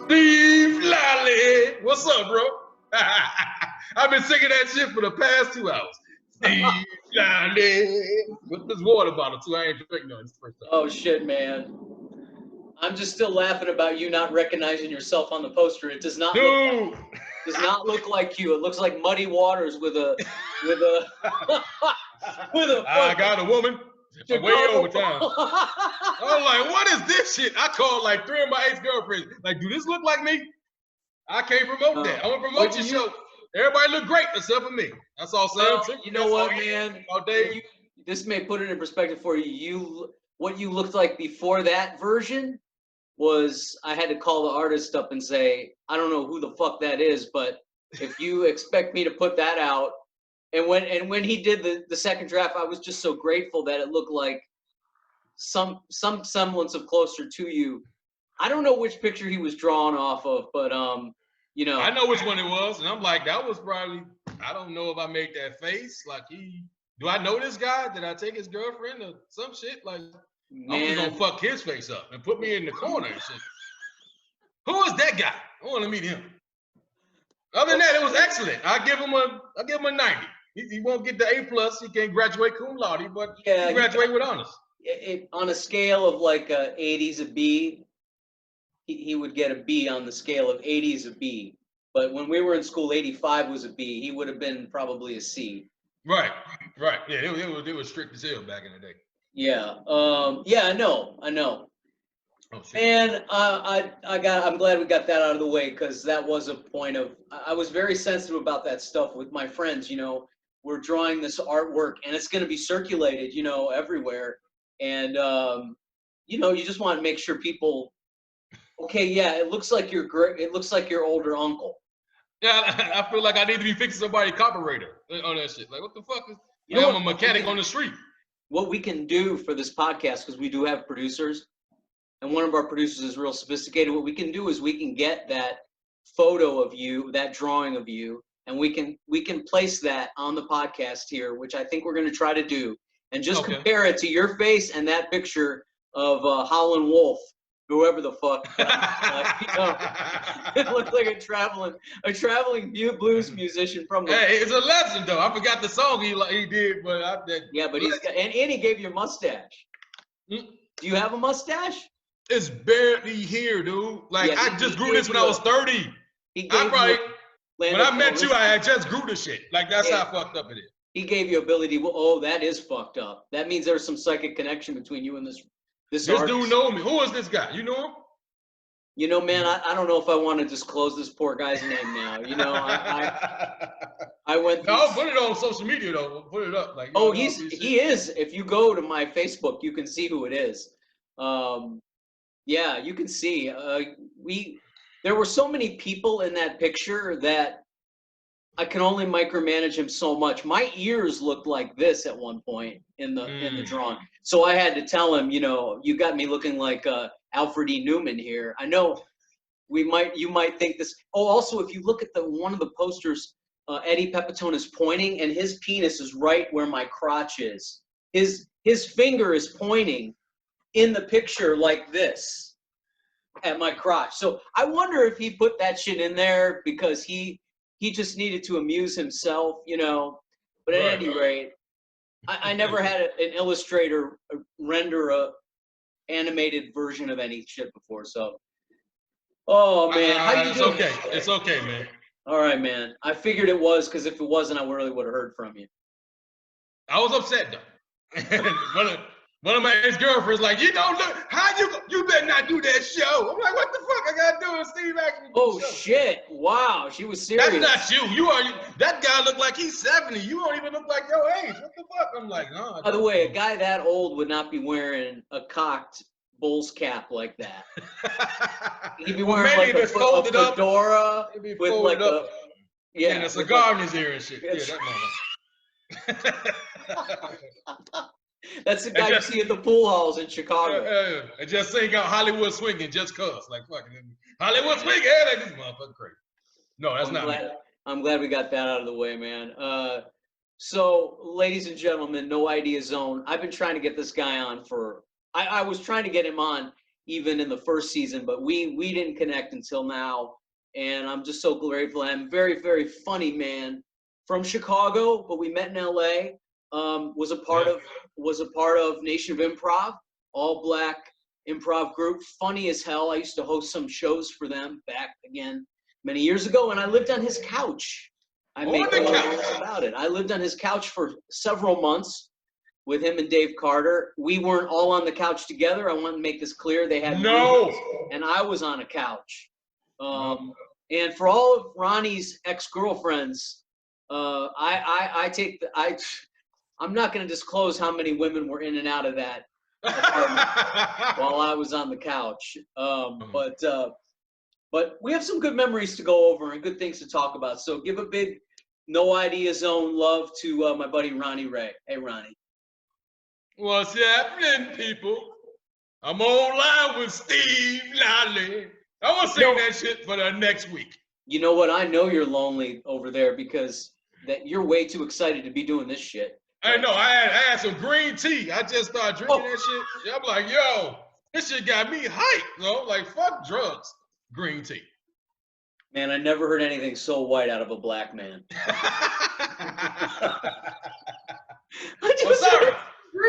Steve Lolli. What's up, bro? I've been singing that shit for the past 2 hours. Steve Lolli. With this water bottle, too. I ain't drinking none. It's the first time. Oh, shit, man. I'm just still laughing about you not recognizing yourself on the poster. It does not look like you. It looks like Muddy Waters with a I got a woman. I'm way over time. I was like, what is this shit? I called like 3 of my ex-girlfriends. Like, do this look like me? I can't promote that. I want to promote your show. Everybody look great except for me. That's all I'm saying. You know what, man? This may put it in perspective for you. What you looked like before that version was I had to call the artist up and say, I don't know who the fuck that is, but if you expect me to put that out, and when he did the second draft, I was just so grateful that it looked like some semblance of closer to you. I don't know which picture he was drawn off of, but you know. I know which one it was, and I'm like, that was probably, I don't know if I made that face. Like, do I know this guy? Did I take his girlfriend or some shit? Like, man. I'm just gonna fuck his face up and put me in the corner and shit. Who is that guy? I want to meet him. Other than that, it was excellent. I give him a 90. He won't get the A+. He can't graduate cum laude, but he graduate with honors. On a scale of like 80's a B, he would get a B on the scale of 80's a B. But when we were in school, 85 was a B. He would have been probably a C. Right. Yeah, it was strict as hell back in the day. Yeah. I know. Oh, shit. And I'm glad we got that out of the way, because that was a point of, I was very sensitive about that stuff with my friends. You know, we're drawing this artwork and it's going to be circulated, you know, everywhere. And, you know, you just want to make sure people, okay, yeah, it looks like you're great. It looks like your older uncle. Yeah, I feel like I need to be fixing somebody's carburetor on that shit. Like, what the fuck is, you know, I'm a mechanic on the street. What we can do for this podcast, because we do have producers, and one of our producers is real sophisticated, what we can do is we can get that photo of you, that drawing of you, and we can place that on the podcast here, which I think we're going to try to do, and just compare it to your face and that picture of Howlin' Wolf, whoever the fuck. You know, it looked like a traveling blues musician from the. Hey, it's a legend though. I forgot the song he did, but but he's got, and he gave you a mustache. Do you have a mustache? It's barely here, dude. Like, yeah, I just grew this when I was 30. When I met you, I had just grew the shit. Like, that's how fucked up it is. He gave you ability. Oh, that is fucked up. That means there's some psychic connection between you and this artist. Dude know me. Who is this guy? You know him? You know, man, I don't know if I want to disclose this poor guy's name now. You know, I went through. No, put it on social media though. Put it up. Like, he is. If you go to my Facebook, you can see who it is. Yeah, you can see. There were so many people in that picture that I can only micromanage him so much. My ears looked like this at one point in the drawing, so I had to tell him, you know, you got me looking like Alfred E. Newman here. I know you might think this. Oh, also, if you look at one of the posters, Eddie Pepitone is pointing, and his penis is right where my crotch is. His finger is pointing in the picture like this at my crotch. So I wonder if he put that shit in there because he just needed to amuse himself, you know. But at any rate, I never had an illustrator render a animated version of any shit before. So, oh man, how you doing? Okay. It's okay, man. All right, man. I figured it was, because if it wasn't, I really would have heard from you. I was upset though. One of my ex-girlfriends like, you don't look, how you better not do that show. I'm like, what the fuck I gotta do? And Steve asked me to do the show. Shit. Wow, she was serious. That's not you. That guy look like he's 70. You don't even look like your age. What the fuck? I'm like, no. By the way, a guy that old would not be wearing a cocked Bulls cap like that. He'd be wearing like a fedora with like a and a cigar in his ear and shit. Yeah, that's the guy you see at the pool halls in Chicago. And just sing out Hollywood Swinging just cuz. Like, fucking Hollywood Swinging. Yeah, like, this motherfucker crazy. No, that's not me. I'm glad we got that out of the way, man. So, ladies and gentlemen, No Idea Zone. I've been trying to get this guy on I was trying to get him on even in the first season, but we didn't connect until now. And I'm just so grateful. I'm very, very funny man from Chicago, but we met in LA. Was a part of Nation of Improv, all black improv group, funny as hell. I used to host some shows for them back again many years ago, and I lived on his couch. I make no bones about it. I lived on his couch for several months with him and Dave Carter. We weren't all on the couch together. I want to make this clear. They had rooms, and I was on a couch. And for all of Ronnie's ex-girlfriends, I'm not going to disclose how many women were in and out of that apartment while I was on the couch. But we have some good memories to go over and good things to talk about. So give a big No Idea Zone love to my buddy Ronnie Ray. Hey, Ronnie. What's happening, people? I'm online with Steve Lolli. I want to sing that shit for the next week. You know what? I know you're lonely over there because that you're way too excited to be doing this shit. I know. I had some green tea. I just started drinking that shit. I'm like, yo, this shit got me hyped. Like, fuck drugs. Green tea. Man, I never heard anything so white out of a black man. I'm sorry.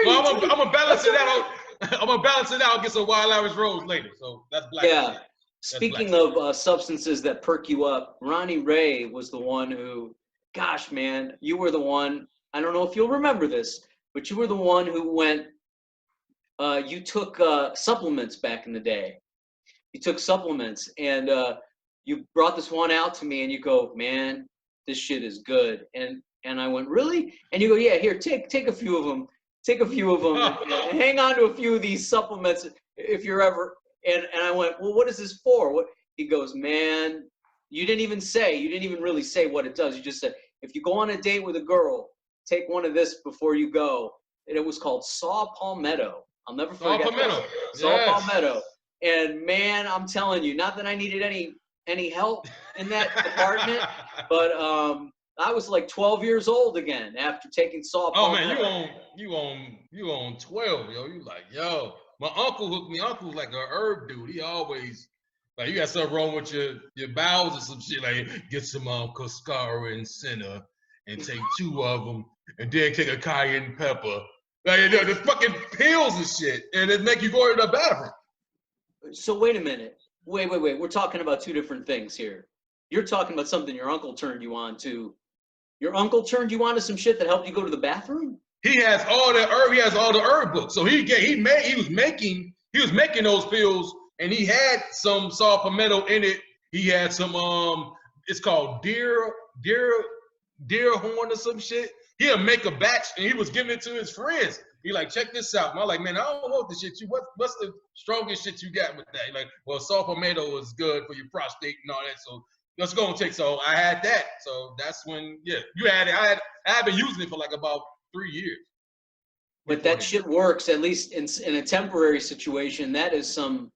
Well, I'm gonna balance it out. I'm gonna balance it out. Get some Wild Irish Rose later. So that's black. Yeah. Speaking of substances that perk you up, Ronnie Ray was the one who, gosh, man, you were the one. I don't know if you'll remember this, but you were the one who went. You took supplements back in the day. You took supplements, and you brought this one out to me, and you go, man, this shit is good. And I went, really? And you go, yeah, here, take a few of them. Take a few of them and hang on to a few of these supplements if you're ever. And I went, well, what is this for? What? He goes, man, you didn't even really say what it does. You just said, if you go on a date with a girl, take one of this before you go. And it was called Saw Palmetto. I'll never forget. Saw Palmetto. Saw Palmetto. And man, I'm telling you, not that I needed any help in that department, but I was like 12 years old again after taking Saw Palmetto. Oh man, you on 12, yo. You like, yo. My uncle hooked me. Uncle's like a herb dude. He always like, you got something wrong with your bowels or some shit. Like, get some cascara and senna and take 2 of them, and then take a cayenne pepper. Like, the fucking pills and shit, and it make you go to the bathroom. So wait a minute. Wait. We're talking about 2 different things here. You're talking about something your uncle turned you on to. Your uncle turned you on to some shit that helped you go to the bathroom? He has all the herb. He has all the herb books. So he was making those pills, and he had some saw palmetto in it. He had some it's called deer horn or some shit. He'll make a batch, and he was giving it to his friends. He like, check this out. And I'm like, man, I don't want this shit. What's the strongest shit you got with that? He like, well, saw palmetto is good for your prostate and all that. So let's go and take. So I had that. So that's when, yeah, you had it. I've been using it for like about 3 years. But that shit works, at least in a temporary situation. That is some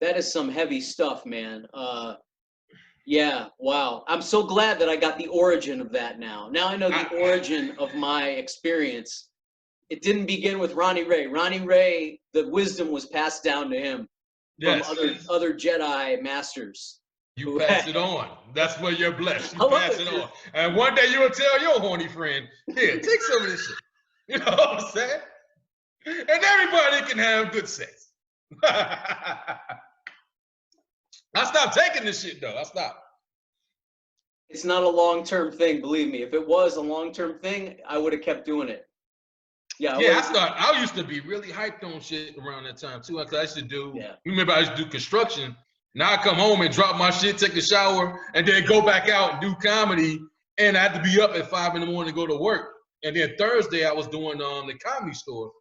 heavy stuff, man. Yeah, wow. I'm so glad that I got the origin of that now. Now I know the origin of my experience. It didn't begin with Ronnie Ray. Ronnie Ray, the wisdom was passed down to him from other Jedi masters. You pass it on. That's where you're blessed. You pass it on. And one day you'll tell your horny friend, here, take some of this shit. You know what I'm saying? And everybody can have good sex. I stopped taking this shit, though. I stopped. It's not a long-term thing, believe me. If it was a long-term thing, I would have kept doing it. Yeah, I used to be really hyped on shit around that time, too. Because I used to do, you remember I used to do construction. Now I come home and drop my shit, take a shower, and then go back out and do comedy. And I had to be up at 5 in the morning to go to work. And then Thursday, I was doing the Comedy Store.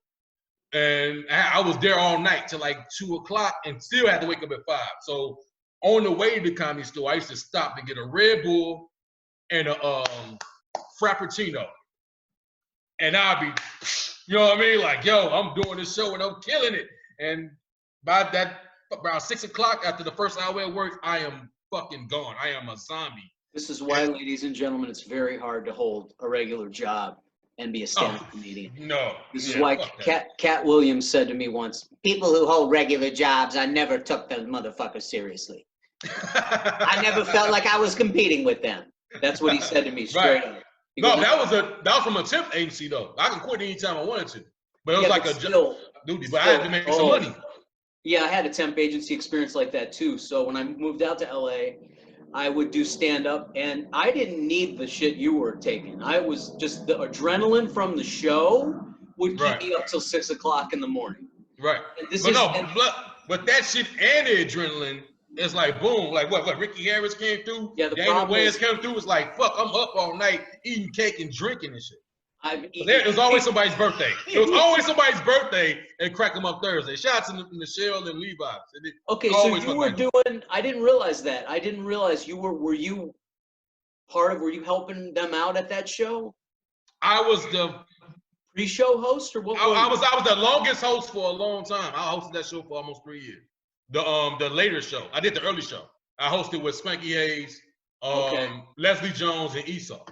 And I was there all night till like 2 o'clock and still had to wake up at 5. So on the way to the Comedy Store, I used to stop to get a Red Bull and a Frappuccino. And I'd be, you know what I mean? Like, yo, I'm doing this show and I'm killing it. And by around 6 o'clock after the first hour at work, I am fucking gone. I am a zombie. This is why, ladies and gentlemen, it's very hard to hold a regular job. and be a stand-up comedian. No. This is why Cat Williams said to me once, people who hold regular jobs, I never took those motherfuckers seriously. I never felt like I was competing with them. That's what he said to me straight up. No, that was from a temp agency though. I could quit anytime I wanted to. But it was like a duty, but I had to make some money. Yeah, I had a temp agency experience like that too. So when I moved out to LA, I would do stand-up, and I didn't need the shit you were taking. I was just, the adrenaline from the show would keep me up till 6 o'clock in the morning. Right. But that shit and the adrenaline, it's like boom, like what Ricky Harris came through, Daniel Wayans came through. It's like fuck, I'm up all night eating cake and drinking and shit. It was always somebody's birthday. It was always somebody's birthday and Crack 'em Up Thursday. Shots in Michelle and Levi's. Okay, so you were doing. I didn't wrealize that. I didn't realize you were. Were you helping them out at that show? I was the pre-show host, or what? I was the longest host for a long time. I hosted that show for almost 3 years. The later show. I did the early show. I hosted with Spanky Hayes, Leslie Jones, and Esau.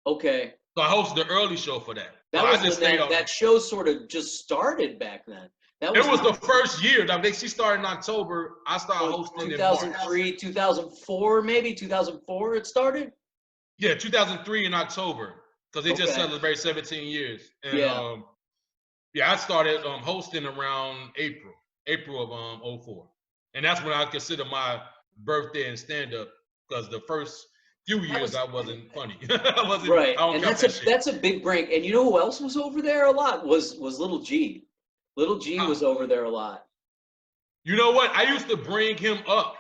Okay. So I hosted the early show for that. That show sort of just started back then. It was the first year. She started in October. I started hosting 2003, 2004, maybe 2004. It started. Yeah, 2003 in October, because they just celebrated 17 years. And I started hosting around April of 04, and that's when I consider my birthday and stand up, because the first few years I wasn't funny. Right, and that's a big break. And you know who else was over there a lot was Little G. Little G was over there a lot. You know what? I used to bring him up.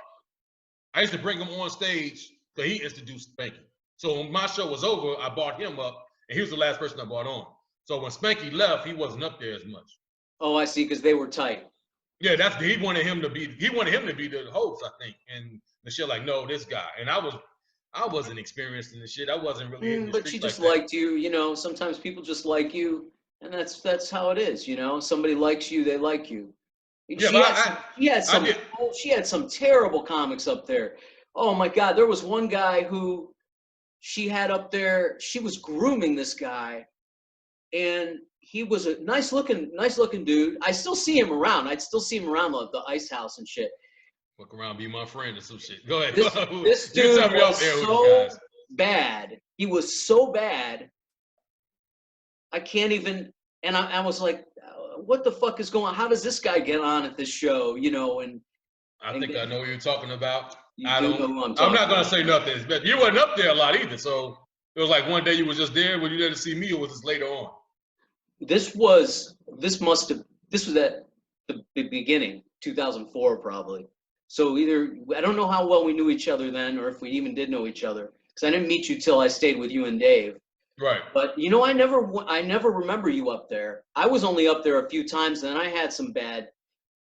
I used to bring him on stage because he introduced Spanky. So when my show was over, I brought him up, and he was the last person I brought on. So when Spanky left, he wasn't up there as much. Oh, I see, because they were tight. Yeah, he wanted him to be the host, I think. And Michelle like, no, this guy. And I wasn't experienced in the shit. I wasn't really in the but she just liked you, you know. Sometimes people just like you, and that's how it is, you know. Somebody likes you, they like you. She had some terrible comics up there. Oh my God, there was one guy who she had up there. She was grooming this guy, and he was a nice looking dude. I still see him around. I'd still see him around the Ice House and shit. Look around, be my friend or some shit. Go ahead. This dude was so bad. He was so bad. I can't even. And I was like, what the fuck is going on? How does this guy get on at this show? You know, and I think I know what you're talking about. I'm not gonna say nothing. But you wasn't up there a lot either. So it was like one day you was just there when you there to see me, or was this later on? This was at the beginning, 2004 probably. So I don't know how well we knew each other then, or if we even did know each other, because I didn't meet you till I stayed with you and Dave. Right. But you know, I never remember you up there. I was only up there a few times, and then I had some bad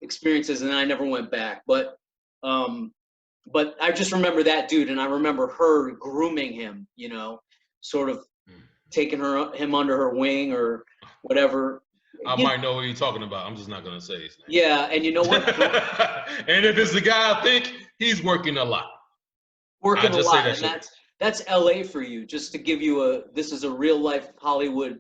experiences, and then I never went back. But I just remember that dude, and I remember her grooming him. You know, sort of taking him under her wing or whatever. I might know what you're talking about. I'm just not gonna say his name. Yeah, and you know what? And if it's the guy I think, he's working a lot. And that's LA for you. Just to give you this is a real life Hollywood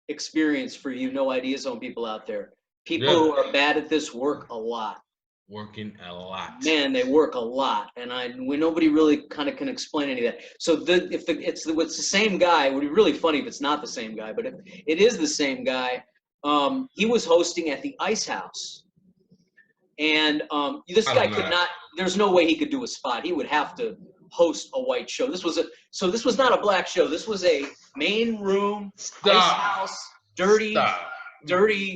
experience for you. No ideas on people out there. People who are bad at this work a lot. Working a lot. Man, they work a lot, and nobody really kind of can explain any of that. So if it's the same guy, it would be really funny if it's not the same guy. But if it is the same guy. He was hosting at the Ice House, and this guy could not. There's no way he could do a spot. He would have to host a white show. This was not a black show. This was a main room Ice House, dirty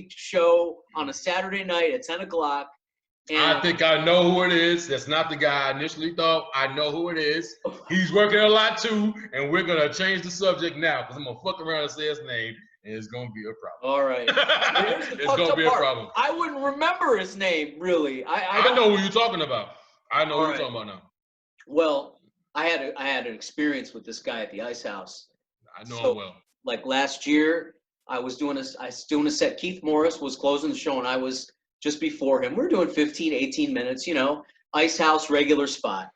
show on a Saturday night at 10 o'clock. And I think I know who it is. That's not the guy I initially thought. I know who it is. He's working a lot too, and we're gonna change the subject now because I'm gonna fuck around and say his name. It's gonna be a problem. All right. It's gonna be a problem. I wouldn't remember his name, really. I know who you're talking about. I know who you're talking about now. Well, I had an experience with this guy at the Ice House. I know him well. Like last year, I was doing a set. Keith Morris was closing the show, and I was just before him. We were doing 15, 18 minutes, you know, Ice House, regular spot.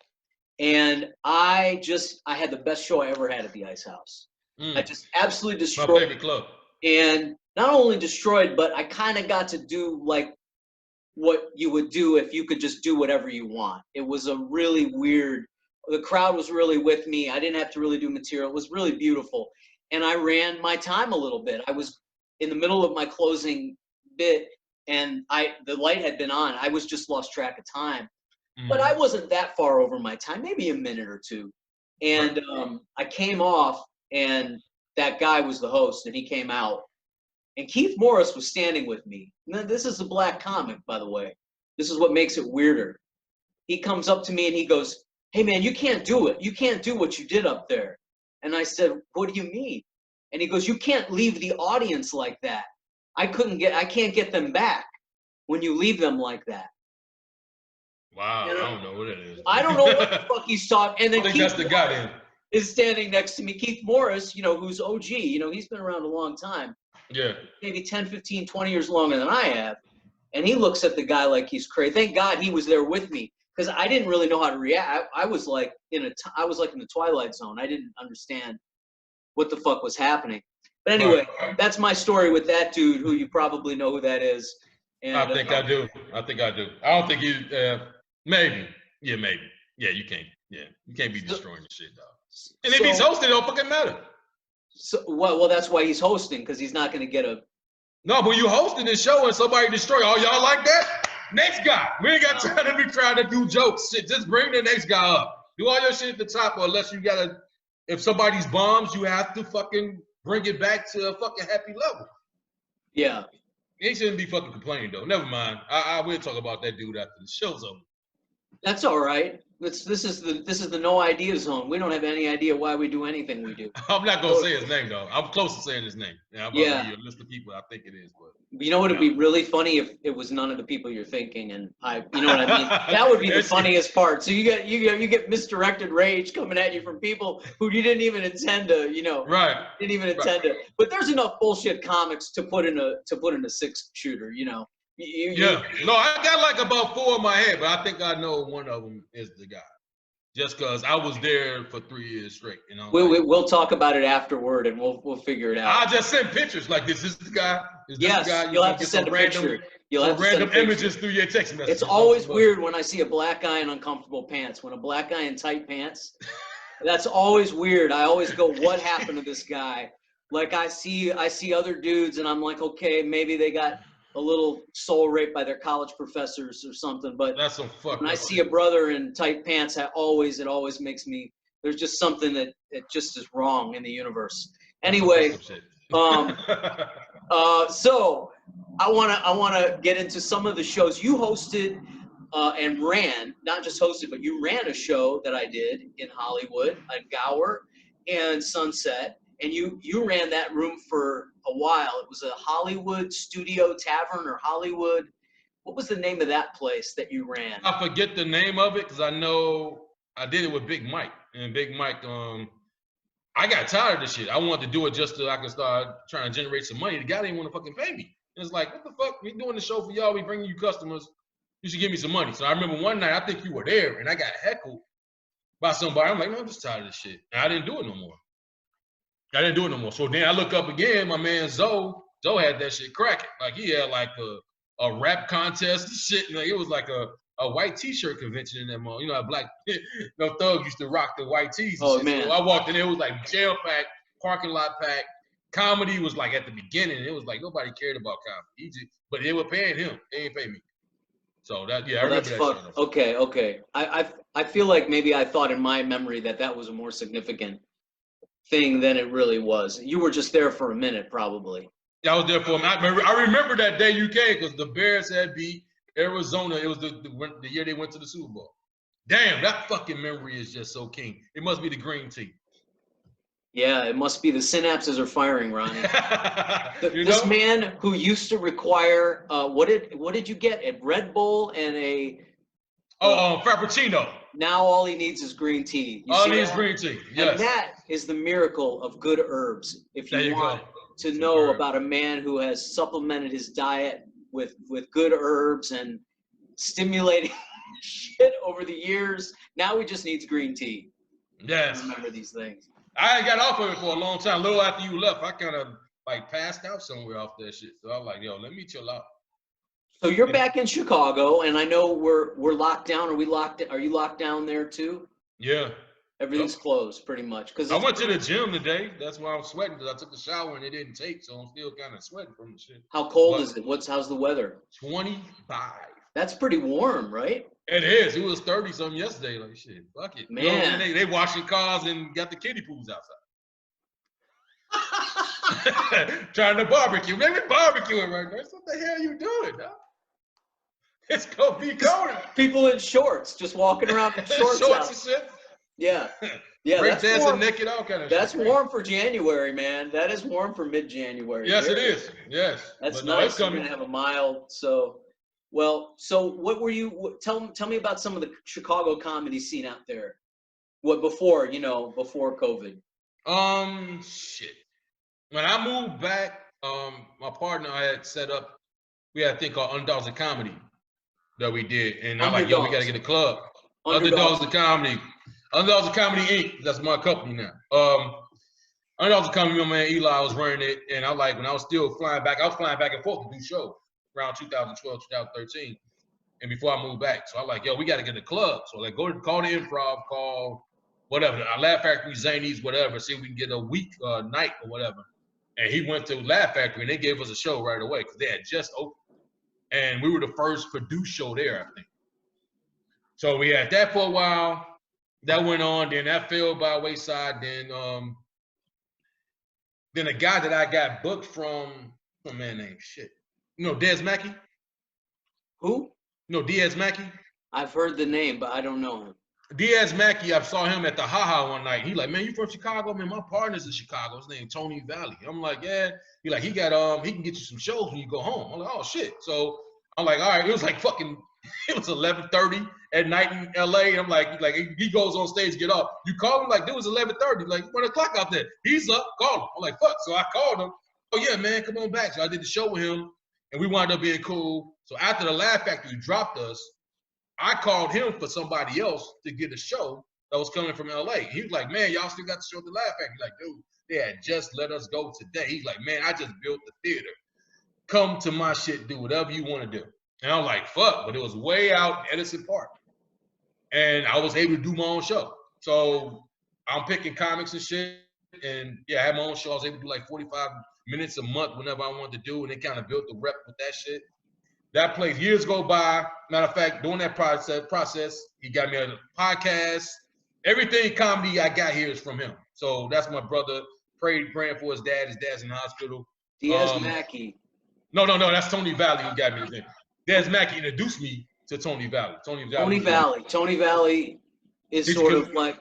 And I had the best show I ever had at the Ice House. I just absolutely destroyed. My favorite club. And not only destroyed, but I kind of got to do like what you would do if you could just do whatever you want. It was a really weird, the crowd was really with me. I didn't have to really do material. It was really beautiful. And I ran my time a little bit. I was in the middle of my closing bit and the light had been on. I was just lost track of time. But I wasn't that far over my time, maybe a minute or two. And I came off and that guy was the host and he came out. And Keith Morris was standing with me. Now, this is a black comic, by the way. This is what makes it weirder. He comes up to me and he goes, "Hey, man, you can't do it. You can't do what you did up there." And I said, "What do you mean?" And he goes, "You can't leave the audience like that. I can't get them back when you leave them like that." Wow, I don't know what it is. I don't know what the fuck he's talking. And then I think that's the guy then. Is standing next to me. Keith Morris, who's OG, he's been around a long time. Yeah. Maybe 10, 15, 20 years longer than I have. And he looks at the guy like he's crazy. Thank God he was there with me because I didn't really know how to react. I was like in the Twilight Zone. I didn't understand what the fuck was happening. But anyway, That's my story with that dude who you probably know who that is. And, I think I do. I don't think you, maybe. Yeah, maybe. Yeah, you can't. Yeah, you can't be destroying the shit, dog. And if he's hosting, it don't fucking matter. So well, that's why he's hosting because he's not going to get a. No, but you hosting this show and somebody destroy. Oh, y'all like that? Next guy. We ain't got time to be trying to do jokes. Shit, just bring the next guy up. Do all your shit at the top, or unless you gotta. If somebody's bombs, you have to fucking bring it back to a fucking happy level. Yeah. He shouldn't be fucking complaining though. Never mind. I will talk about that dude after the show's over. That's all right. This is the no idea zone. We don't have any idea why we do anything we do. I'm not gonna say his name though. I'm close to saying his name. Yeah, I'm gonna give you a list of people I think it is, but you know what would be really funny if it was none of the people you're thinking, and you know what I mean? That would be the funniest part. So you get misdirected rage coming at you from people who you didn't even intend to, Right. Didn't even intend to. But there's enough bullshit comics to put in a 6-shooter, No, I got like about 4 in my head, but I think I know one of them is the guy. Just because I was there for 3 years straight, We'll talk about it afterward, and we'll figure it out. I just send pictures like this. Is the guy? Yes, you'll have to send a picture. You'll have to random images through your text message. It's always weird when I see a black guy in uncomfortable pants. When a black guy in tight pants, that's always weird. I always go, "What happened to this guy?" Like I see other dudes, and I'm like, okay, maybe they got a little soul raped by their college professors or something. But that's some fuck. When I see a brother in tight pants, it always makes me. There's just something that just is wrong in the universe. Anyway, so I wanna get into some of the shows you hosted and ran. Not just hosted, but you ran a show that I did in Hollywood at Gower and Sunset. And you ran that room for a while. It was a Hollywood Studio Tavern or Hollywood. What was the name of that place that you ran? I forget the name of it because I know I did it with Big Mike. And Big Mike, I got tired of this shit. I wanted to do it just so I could start trying to generate some money. The guy didn't want to fucking pay me. It's like, what the fuck? We doing the show for y'all. We bringing you customers. You should give me some money. So I remember one night, I think you were there, and I got heckled by somebody. I'm like, no, I'm just tired of this shit. And I didn't do it no more. So then I look up again, my man Zoe had that shit cracking. Like he had like a rap contest and shit. And like, it was like a white t-shirt convention in that mall. Black thugs used to rock the white tees. And shit. Man. So I walked in there, it was like jail packed, parking lot packed. Comedy was like at the beginning. It was like nobody cared about comedy. But they were paying him. They ain't pay me. So I remember that shit. Okay. I feel like maybe I thought in my memory that was a more significant thing than it really was. You were just there for a minute, probably. Yeah, I was there for a minute. I remember that day you came because the Bears had beat Arizona. It was the year they went to the Super Bowl. Damn, that fucking memory is just so keen. It must be the green tea. Yeah, it must be the synapses are firing, Ronnie. This man who used to require what did you get? A Red Bull and a Frappuccino. Now all he needs is green tea. All he needs is green tea. Yes. And that is the miracle of good herbs. If you want to know about a man who has supplemented his diet with good herbs and stimulating shit over the years, now he just needs green tea. Yes. Remember these things. I ain't got off of it for a long time. A little after you left, I kind of like passed out somewhere off that shit. So I was like, yo, let me chill out. So you're back in Chicago, and I know we're locked down. Are you locked down there too? Yeah. Everything's closed pretty much. I went to the gym today. That's why I'm sweating, because I took a shower and it didn't take, so I'm still kind of sweating from the shit. How cold is it? How's the weather? 25. That's pretty warm, right? It is. It was 30 something yesterday. Like shit, fuck it. Man, you know, they washing cars and got the kiddie pools outside. Trying to barbecue. Maybe barbecuing right now. What the hell you doing, dog? It's gonna be cold. People in shorts, just walking around in shorts and shit. Yeah. Yeah, break dancing naked, all kind of shit. That's warm for January, man. That is warm for mid-January. Yes, it is. Yes. That's nice. You're gonna have a mild. So what were you? Tell me about some of the Chicago comedy scene out there. What before COVID? Shit. When I moved back, my partner I had set up. We had a thing called Underdogs of Comedy that we did, and I'm like, yo, we gotta get a club. Underdogs of Comedy. Underdogs of Comedy Inc. That's my company now. Underdogs of Comedy, my man Eli was running it, and I like when I was still flying back. I was flying back and forth to do shows around 2012, 2013, and before I moved back. So I like, yo, we got to get a club. So like, call the Improv, call whatever, Laugh Factory, Zanies, whatever. See if we can get a week, night or whatever. And he went to Laugh Factory, and they gave us a show right away because they had just opened, and we were the first produced show there, I think. So we had that for a while. That went on, then that fell by wayside. Then a guy that I got booked from, a man named Des Mackey? Who? No, Diaz Mackey? I've heard the name, but I don't know him. Diaz Mackey, I saw him at the Ha one night. He like, man, you from Chicago? Man, my partner's in Chicago. His name Tony Valley. I'm like, yeah. He like, he can get you some shows when you go home. I'm like, oh shit. So I'm like, all right. It was like fucking, it was 11:30 at night in LA. I'm like he goes on stage, get up. You call him like, dude, it's 11:30. Like 1 o'clock out there. He's up. Call him. I'm like, fuck. So I called him. Oh yeah, man, come on back. So I did the show with him, and we wound up being cool. So after the Laugh Factory dropped us, I called him for somebody else to get a show that was coming from LA. He was like, man, y'all still got the show at the Laugh Factory. Like, dude, they had just let us go today. He's like, man, I just built the theater. Come to my shit, do whatever you want to do. And I'm like, fuck, but it was way out in Edison Park. And I was able to do my own show. So I'm picking comics and shit. And yeah, I had my own show. I was able to do like 45 minutes a month whenever I wanted to do. And they kind of built the rep with that shit. That place, years go by. Matter of fact, during that process, he got me a podcast. Everything comedy I got here is from him. So that's my brother. Praying for his dad. His dad's in the hospital. Diaz Mackey. No, that's Tony Valley who got me his name. Des Mackey introduced me to Tony Valley. Tony Valley is he's sort good. Of like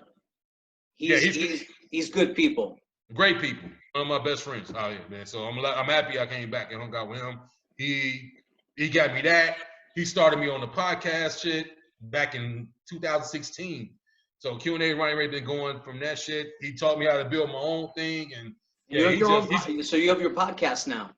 he's good people. Great people. One of my best friends out here, man. So I'm happy I came back and hung out with him. He got me that. He started me on the podcast shit back in 2016. So Q&A Ronnie Ray been going from that shit. He taught me how to build my own thing, and so you have your podcast now.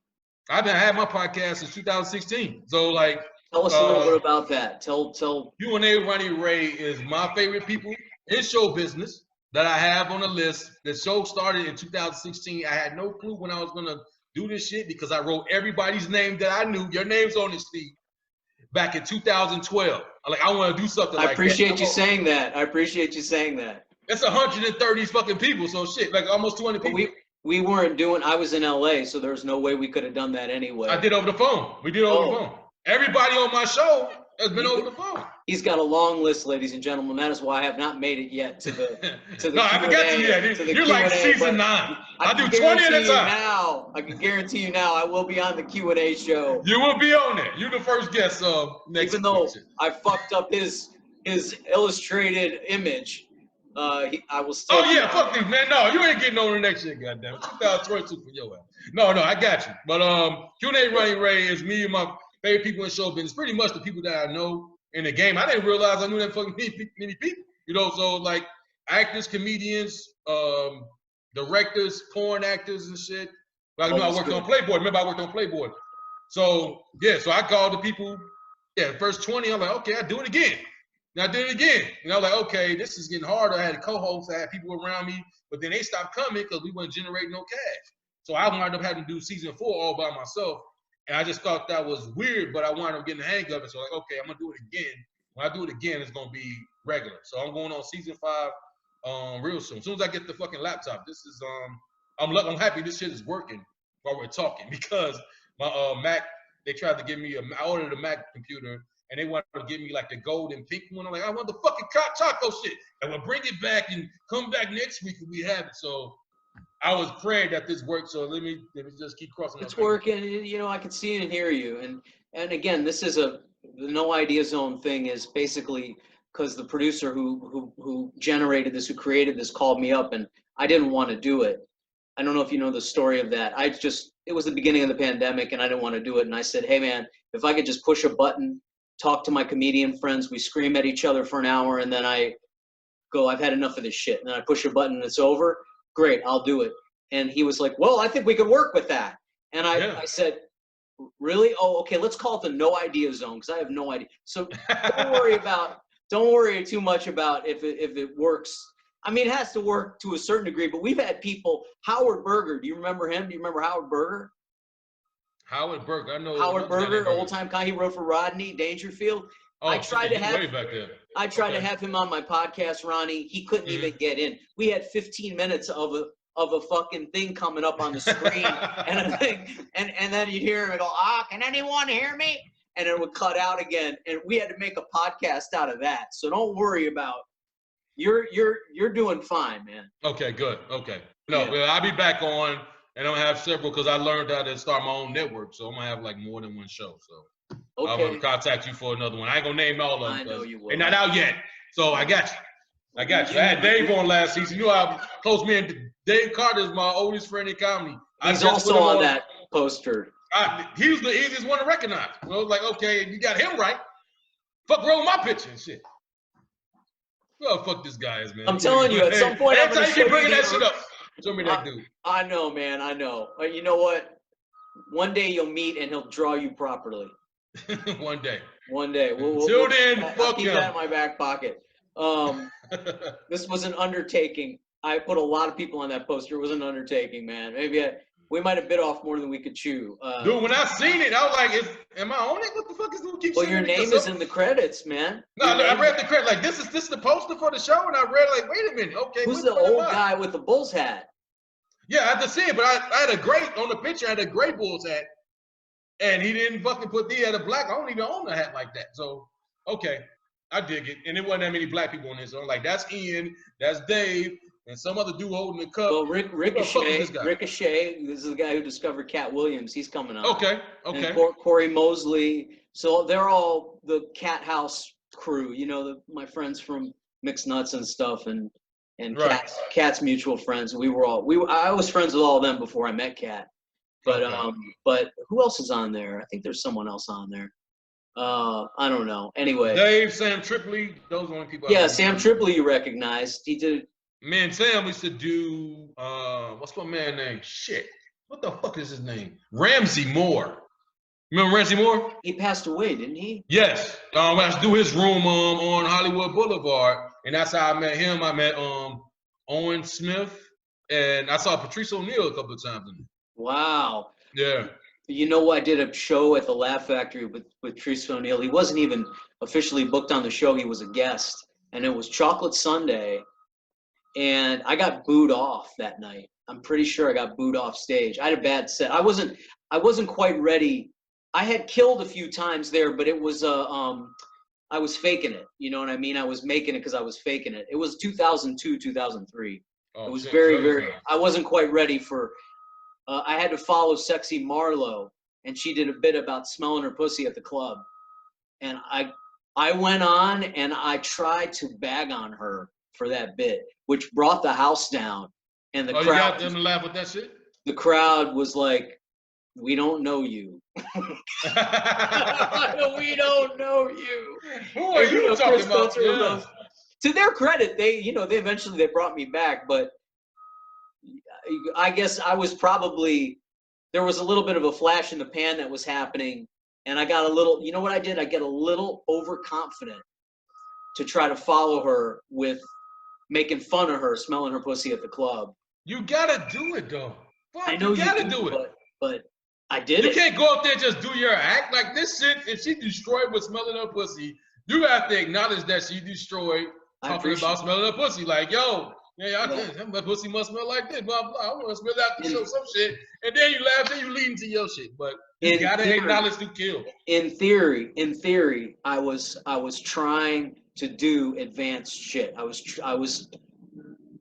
I've had my podcast since 2016. So like, tell us a little bit about that. Tell. Q&A Ronnie Ray is my favorite people in show business that I have on the list. The show started in 2016. I had no clue when I was gonna do this shit because I wrote everybody's name that I knew. Your name's on this feed back in 2012. I want to do something like that. I appreciate you saying that. It's 130 fucking people. So shit, like almost 200 people. We weren't doing, I was in LA, so there's no way we could have done that anyway. I did over the phone. We did over the phone. Everybody on my show has been over the phone. He's got a long list, ladies and gentlemen. That is why I have not made it yet to the no, I haven't got to you yet. You're like season 9. I do 20 at a time. I can guarantee you now I will be on the Q&A show. You will be on it. You're the first guest next Even though I fucked up his illustrated image. I will still. Oh yeah, fuck these, man. No, you ain't getting on the next shit, goddamn. 2022 for your ass. No, I got you. But Q&A Ronnie Ray is me and my favorite people in show business. Pretty much the people that I know in the game. I didn't realize I knew that fucking many people. You know, so like actors, comedians, directors, porn actors and shit. Like, I worked on Playboy. Remember, I worked on Playboy. So yeah, so I called the people. Yeah, first 20. I'm like, okay, I'll do it again. And I did it again. And I was like, okay, this is getting harder. I had co-hosts, I had people around me, but then they stopped coming because we weren't generating no cash. So I wound up having to do season 4 all by myself. And I just thought that was weird, but I wound up getting the hang of it. So like, okay, I'm gonna do it again. When I do it again, it's gonna be regular. So I'm going on season 5 real soon. As soon as I get the fucking laptop. This is I'm happy this shit is working while we're talking because my Mac, they tried to give me I ordered a Mac computer and they wanted to give me like the gold and pink one. I'm like, I want the fucking taco shit. And we'll bring it back and come back next week if we have it. So I was praying that this worked. So let me just keep crossing. It's working. You know, I can see and hear you. And again, this is the no idea zone thing is basically because the producer who generated this, who created this, called me up and I didn't want to do it. I don't know if you know the story of that. It was the beginning of the pandemic and I didn't want to do it. And I said, hey man, if I could just push a button, talk to my comedian friends, we scream at each other for an hour and then I go, I've had enough of this shit. And then I push a button and it's over. Great, I'll do it. And he was like, well, I think we could work with that. And I said, really? Oh, okay, let's call it the no idea zone because I have no idea. So don't worry too much about if it works. I mean, it has to work to a certain degree, but we've had people, Howard Berger, do you remember him? Do you remember Howard Berger? Howard Berger, I know. Howard Berger, old-time guy, he wrote for Rodney Dangerfield. Oh, I tried to have him on my podcast, Ronnie. He couldn't even get in. We had 15 minutes of a fucking thing coming up on the screen and a thing, and then you hear him go, can anyone hear me? And it would cut out again, and we had to make a podcast out of that. So don't worry about you're doing fine, man. Okay, good. Okay. No, yeah. I'll be back on, and I'm gonna have several because I learned how to start my own network, so I'm gonna have like more than one show. So I'm gonna contact you for another one. I ain't gonna name all of them. I know you will. They're not out yet, so I got you. I had Dave on last season. You know how close me and Dave Carter is my oldest friend in comedy. He's also on that poster. He was the easiest one to recognize. So I was like, okay, you got him right. Fuck wrong with my picture and shit. Well, fuck this guy is, man. I'm telling you, at some point, I'm gonna keep bringing that shit up. Show me that dude. I know, man. I know. You know what? One day you'll meet and he'll draw you properly. One day. Until then, fuck keep that in my back pocket. This was an undertaking. I put a lot of people on that poster. It was an undertaking, man. Maybe we might have bit off more than we could chew. Dude, when I seen it, I was like, am I on it? What the fuck is this? Well, your name is in the credits, man. No, I read the credits. Like, this is the poster for the show, and I read like, wait a minute, okay. Who's the old guy with the Bulls hat? Yeah, I had to see it, but I had a gray on the picture. I had a gray Bulls hat, and he didn't fucking put the other black. I don't even own a hat like that. So, okay, I dig it. And there wasn't that many black people on this. So I'm like, that's Ian, that's Dave. And some other dude holding the cup. Well, Ricochet, this is the guy who discovered Cat Williams. He's coming up. Okay. And Corey Mosley. So they're all the Cat House crew. You know, my friends from Mixed Nuts and stuff, and right. Cat's mutual friends. I was friends with all of them before I met Cat. But but who else is on there? I think there's someone else on there. I don't know. Anyway, Dave, Sam Tripoli, those are the only people. Yeah, Sam Tripoli you recognized. He did. Man, Sam used to do, what's my man name? Shit. What the fuck is his name? Ramsey Moore. Remember Ramsey Moore? He passed away, didn't he? Yes. I used to do his room on Hollywood Boulevard. And that's how I met him. I met Owen Smith. And I saw Patrice O'Neal a couple of times. Wow. Yeah. You know, I did a show at the Laugh Factory with Patrice O'Neal. He wasn't even officially booked on the show. He was a guest. And it was Chocolate Sunday. And I got booed off that night. I'm pretty sure I got booed off stage. I had a bad set. I wasn't quite ready. I had killed a few times there, but it was I was faking it. You know what I mean? I was making it because I was faking it. It was 2002, 2003. It was very. I wasn't quite ready for. I had to follow Sexy Marlowe, and she did a bit about smelling her pussy at the club, and I went on and I tried to bag on her for that bit, which brought the house down, and the crowd. You got them to laugh with that shit? The crowd was like, "We don't know you." We don't know you. Who are you talking about? Yeah. To their credit, they eventually brought me back, but I guess I was there was a little bit of a flash in the pan that was happening, and I got a little. You know what I did? I get a little overconfident. to try to follow her with making fun of her, smelling her pussy at the club. You gotta do it though. Fuck, I know you gotta do it. But I did it. You can't go up there and just do your act like this shit. If she destroyed with smelling her pussy, you have to acknowledge that she destroyed talking about smelling her pussy. Like, yo, my pussy must smell like this, blah blah. I want to smell after show some shit, and then you laugh and you lead into your shit. But you gotta acknowledge the kill. In theory, I was trying to do advanced shit.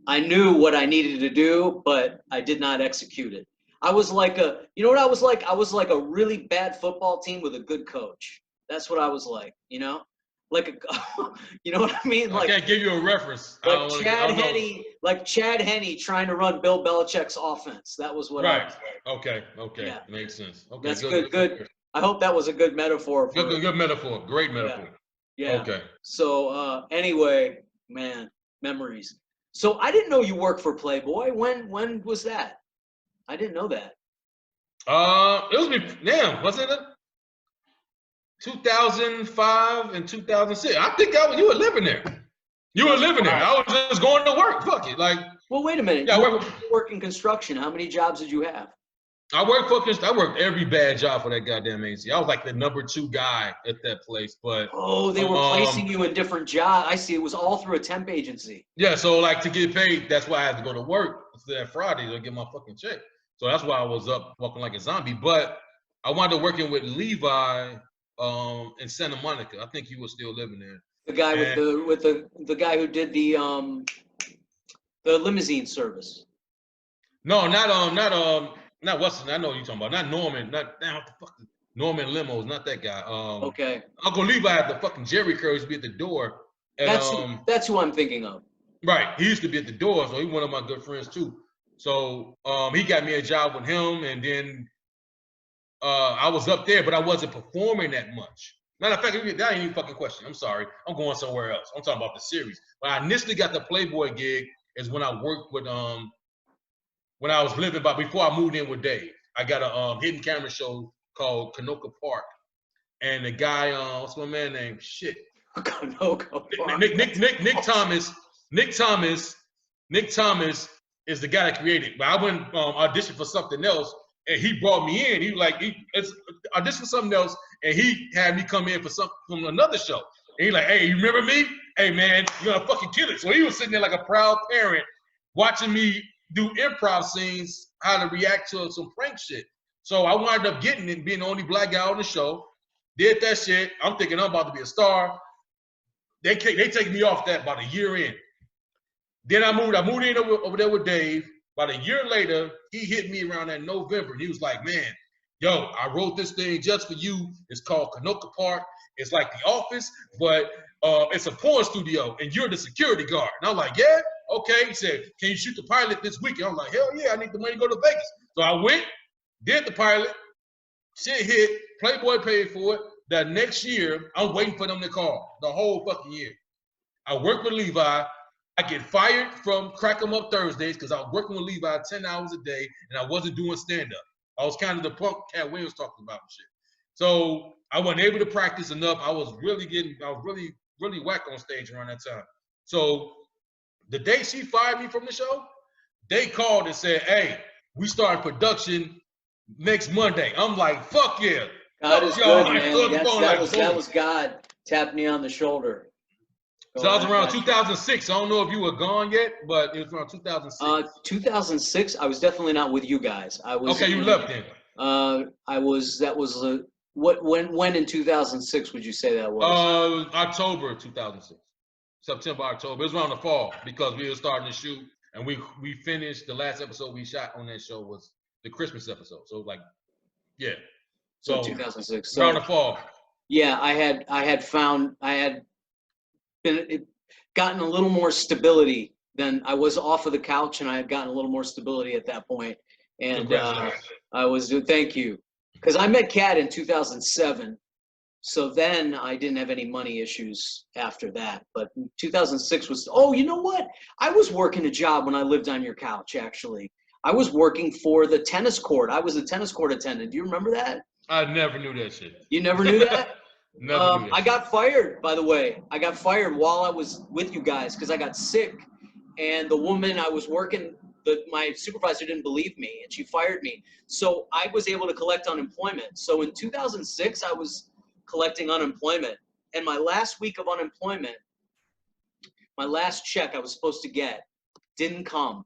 I knew what I needed to do, but I did not execute it. I was like you know what I was like? I was like a really bad football team with a good coach. That's what I was like, you know? You know what I mean? Like, I can't give you a reference. Like Chad Henne trying to run Bill Belichick's offense. That was what I was like. Okay. Yeah. Makes sense. Okay, that's good. I hope that was a good metaphor. Good metaphor. Great metaphor. Yeah. Okay. So anyway, man, memories. So I didn't know you worked for Playboy. When was that? I didn't know that. It was 2005 and 2006. I think you were living there. You were living there. I was just going to work. Fuck it. Like, well, wait a minute. Yeah, you work in construction. How many jobs did you have? I worked every bad job for that goddamn agency. I was like the number 2 guy at that place. But they were placing you in different jobs. I see. It was all through a temp agency. Yeah. So like to get paid, that's why I had to go to work that Friday to get my fucking check. So that's why I was up walking like a zombie. But I wound up working with Levi in Santa Monica. I think he was still living there. The guy with the guy who did the limousine service. No, not Weston. I know what you're talking about. Not Norman. What the fuck? Norman Limos. Not that guy. Okay. Uncle Levi had the fucking Jerry curl. Used to be at the door. And, that's who I'm thinking of. Right. He used to be at the door, so he's one of my good friends too. So he got me a job with him, and then I was up there, but I wasn't performing that much. Matter of fact, that ain't even fucking question. I'm sorry. I'm going somewhere else. I'm talking about the series. When I initially got the Playboy gig is when I worked with when I was living before I moved in with Dave. I got a hidden camera show called Canoka Park. And the guy, what's my man name? Shit. Canoka Park. Nick Thomas is the guy that created it. But I went audition for something else, and he brought me in. He auditioned for something else, and he had me come in from another show. And he like, hey, you remember me? Hey, man, you're gonna fucking kill it. So he was sitting there like a proud parent watching me do improv scenes, how to react to some prank shit. So I wound up getting it, being the only black guy on the show. Did that shit. I'm thinking I'm about to be a star. They take me off that about a year in. Then I moved in over there with Dave. About a year later, he hit me around that November. And he was like, man, yo, I wrote this thing just for you. It's called Canoka Park. It's like The Office, but it's a porn studio, and you're the security guard. And I'm like, yeah, okay. He said, can you shoot the pilot this weekend? I'm like, hell yeah, I need the money to go to Vegas. So I went, did the pilot. Shit hit. Playboy paid for it. That next year, I'm waiting for them to call the whole fucking year. I work with Levi. I get fired from Crack 'em Up Thursdays because I was working with Levi 10 hours a day, and I wasn't doing stand-up. I was kind of the punk Cat Williams talking about and shit. So I wasn't able to practice enough. I was really whack on stage around that time. So the day she fired me from the show, they called and said, hey, we start production next Monday. I'm like, fuck yeah. God is good, man. That was God tapping me on the shoulder. So I was around 2006. I don't know if you were gone yet, but it was around 2006. 2006, I was definitely not with you guys. I was. Okay, you left then. When in 2006 would you say that was? October 2006. September, October. It was around the fall because we were starting to shoot, and we finished the last episode we shot on that show was the Christmas episode. So like, yeah. So 2006. Around the fall. Yeah, I had gotten a little more stability than I was off of the couch, and I had gotten a little more stability at that point. And thank you, because I met Kat in 2007. So then I didn't have any money issues after that. But 2006 was, oh, you know what? I was working a job when I lived on your couch, actually. I was working for the tennis court. I was a tennis court attendant. Do you remember that? I never knew that shit. You never knew that? Never do that. I got fired, by the way. I got fired while I was with you guys because I got sick, and the woman I was working, my supervisor didn't believe me, and she fired me. So I was able to collect unemployment. So in 2006, I was collecting unemployment, and my last week of unemployment, my last check I was supposed to get didn't come.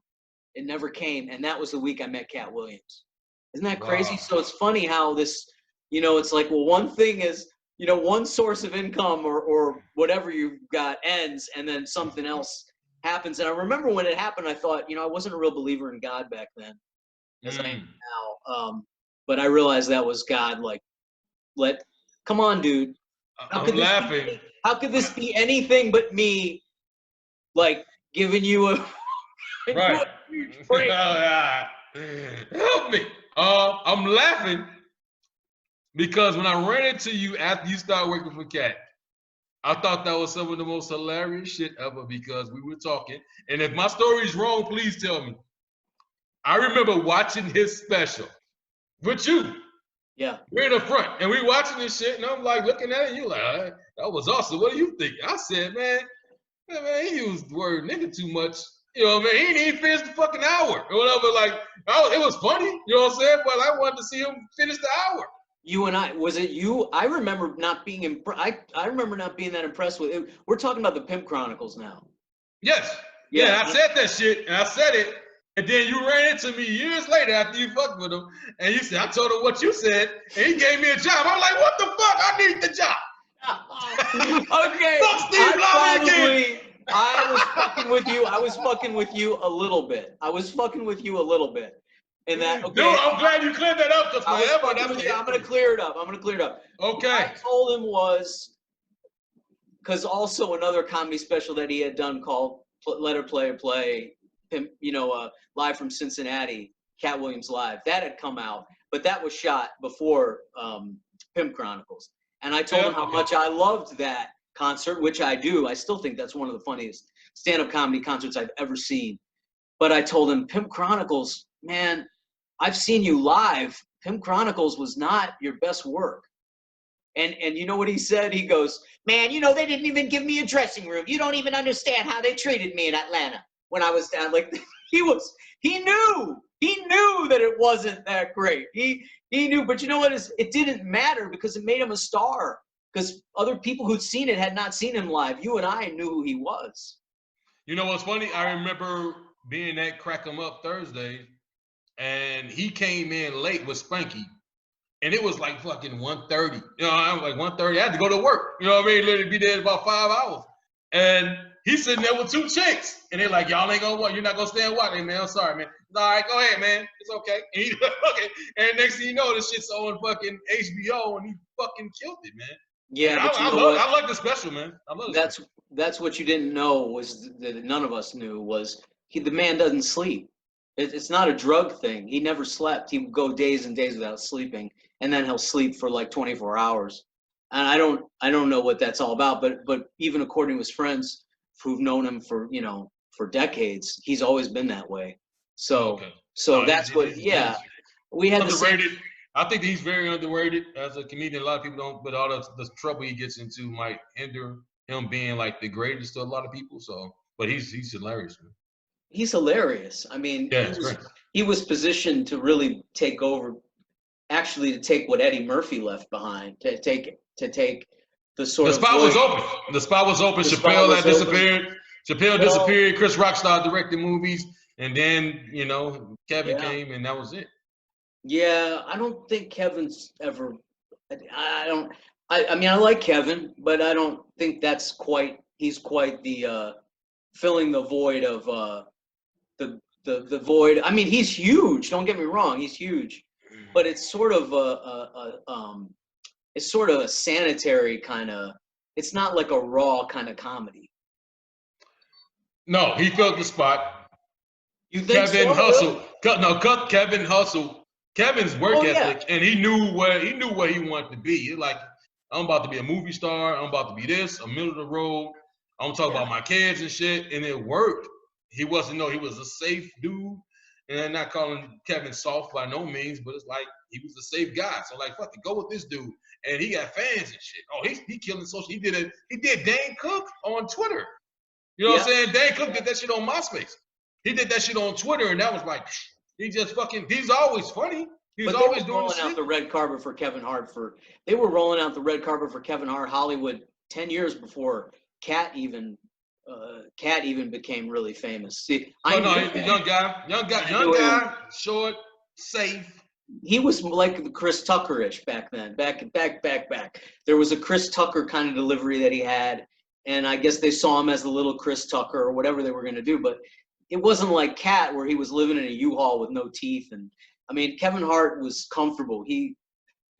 It never came, and that was the week I met Cat Williams. Isn't that crazy? Wow. So it's funny how this, it's like, well, one thing is, one source of income or whatever you've got ends, and then something else happens. And I remember when it happened, I thought, I wasn't a real believer in God back then, as I am now. But I realized that was God. Like, come on, dude. I'm laughing. How could this be anything but me, like, giving you a Right. huge break? Help me. I'm laughing because when I ran into you after you started working for Cat, I thought that was some of the most hilarious shit ever because we were talking. And if my story is wrong, please tell me. I remember watching his special with you. Yeah. We're in the front and we watching this shit, and I'm like looking at it. You like, that was awesome. What do you think? I said, man, he used the word nigga too much. He didn't even finish the fucking hour or whatever. Like, it was funny, you know what I'm saying? But I wanted to see him finish the hour. You and I, was it you? I remember not being I remember not being that impressed with it. We're talking about the Pimp Chronicles now. Yes. Yeah, I said that shit, and I said it, and then you ran into me years later after you fucked with him, and you said, I told him what you said, and he gave me a job. I'm like, what the fuck? I need the job. Okay. Fuck Steve Lolli again. I was fucking with you. I was fucking with you a little bit. And that, okay. Dude, I'm glad you cleared that up because forever I'm gonna clear it up. Okay. What I told him was, because also another comedy special that he had done called Let Her Play, Live from Cincinnati, Cat Williams Live. That had come out, but that was shot before Pimp Chronicles. And I told him how much I loved that concert, which I do. I still think that's one of the funniest stand-up comedy concerts I've ever seen. But I told him, Pimp Chronicles, man, I've seen you live. Pimp Chronicles was not your best work. And you know what he said? He goes, man, they didn't even give me a dressing room. You don't even understand how they treated me in Atlanta when I was down. Like, he knew that it wasn't that great. He knew, but you know what? It didn't matter because it made him a star. Because other people who'd seen it had not seen him live. You and I knew who he was. You know what's funny? I remember being at Crack 'em Up Thursday, and he came in late with Spanky. And it was like fucking 1:30. I was like 1:30. I had to go to work. You know what I mean? Literally be there in about 5 hours. And he's sitting there with two chicks. And they're like, y'all ain't gonna what? You're not gonna stay and watch. Hey, man, I'm sorry, man. All right, go ahead, man. It's okay. And he, okay. And next thing you know, this shit's on fucking HBO, and he fucking killed it, man. Yeah, but I like the special, man. I love it. That's what you didn't know was that none of us knew was the man doesn't sleep. It's not a drug thing. He never slept. He would go days and days without sleeping, and then he'll sleep for like 24 hours. And I don't know what that's all about. But even according to his friends who've known him for decades, he's always been that way. So that's what. We had underrated. I think he's very underrated as a comedian. A lot of people don't, but all the trouble he gets into might hinder him being like the greatest to a lot of people. So, but he's hilarious, man. He's hilarious. I mean, yeah, he was positioned to really take over, actually to take what Eddie Murphy left behind, to take the sort of. The spot was open. The spot was open. Chappelle had disappeared. Chappelle disappeared. Chris Rock started directing movies, and then Kevin came, and that was it. Yeah, I don't think Kevin's ever. I mean, I like Kevin, but I don't think he's quite the filling the void of the void. I mean, he's huge. Don't get me wrong, he's huge, but it's sort of a sanitary kind of. It's not like a raw kind of comedy. No, he filled the spot. You think Kevin so? hustle? Really? Kevin hustle. Kevin's work ethic, and he knew where he wanted to be. He's like, I'm about to be a movie star. I'm about to be this, a middle of the road. I'm talking about my kids and shit, and it worked. He wasn't he was a safe dude, and I'm not calling Kevin soft by no means, but it's like he was a safe guy. So like, fuck it, go with this dude. and he got fans and shit. Oh, he killing social. He did Dane Cook on Twitter. You know what I'm saying? Dane Cook did that shit on MySpace. He did that shit on Twitter, and that was like, he just fucking. He's always funny. He's always doing rolling out the red carpet for Kevin Hart They were rolling out the red carpet for Kevin Hart Hollywood 10 years before Cat even became really famous. See, young guy, short, safe. He was like Chris Tucker-ish back then. Back. There was a Chris Tucker kind of delivery that he had, and I guess they saw him as the little Chris Tucker or whatever they were going to do. But it wasn't like Cat, where he was living in a U-Haul with no teeth. And I mean, Kevin Hart was comfortable. I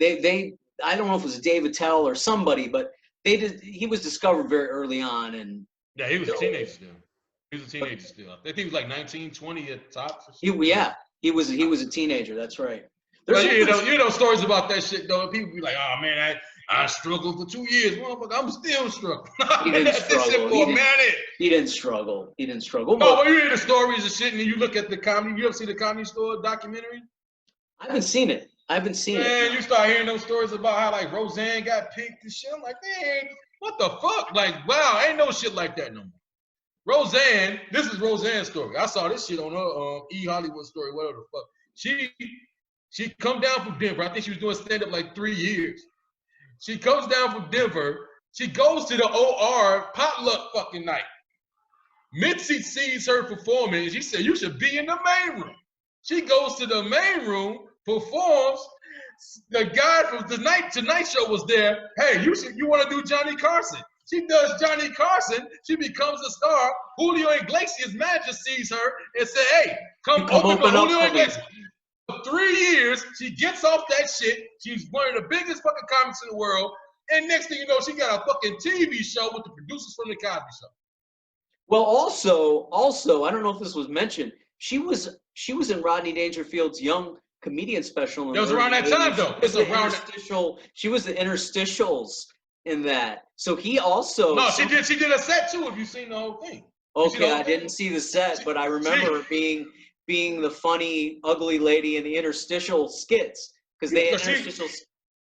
don't know if it was Dave Attell or somebody, but he was discovered very early on. And yeah, he was a teenager still. He was a teenager still. I think he was like 19, 20 at tops. He was a teenager. That's right. You know stories about that shit though. People be like, "Oh man, I struggled for 2 years. Motherfucker, I'm still struggling." He didn't struggle. He didn't struggle. No, but you hear the stories and shit, and you look at the comedy. You ever see the Comedy Store documentary? I haven't seen it. Man, you start hearing those stories about how like Roseanne got picked and shit. I'm like, man, what the fuck? Like, wow, ain't no shit like that no more. Roseanne, this is Roseanne's story. I saw this shit on her E! Hollywood story, whatever the fuck. She come down from Denver. I think she was doing stand-up like 3 years. She comes down from Denver. She goes to the OR potluck fucking night. Mitzi sees her performing, and she said, "You should be in the main room." She goes to the main room, performs. The guy from the Tonight Show was there. "Hey, you want to do Johnny Carson?" She does Johnny Carson. She becomes a star. Julio Iglesias' manager sees her and said, "Hey, come open for Julio Iglesias." For 3 years, she gets off that shit. She's one of the biggest fucking comics in the world. And next thing you know, she got a fucking TV show with the producers from the Cosby Show. Well, also, I don't know if this was mentioned. She was in Rodney Dangerfield's Young Comedian Special. It was around that time, though. She was the interstitials in that. So he also. No, she did a set too. If you've seen the whole thing. Okay, I didn't see the set, but I remember being the funny, ugly lady in the interstitial skits because they had interstitials.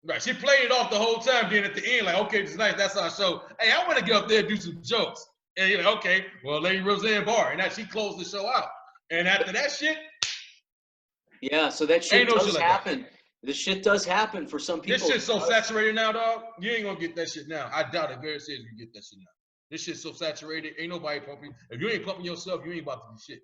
Right, she played it off the whole time. Then at the end, like, okay, tonight that's our show. Hey, I want to get up there and do some jokes. And you're like, okay, well, Lady Roseanne Barr, and now she closed the show out. And after that shit, yeah, so that shit does happen. This shit does happen for some people. This shit's so saturated now, dog. You ain't gonna get that shit now. I doubt it very seriously you get that shit now. This shit's so saturated, ain't nobody pumping. If you ain't pumping yourself, you ain't about to do shit.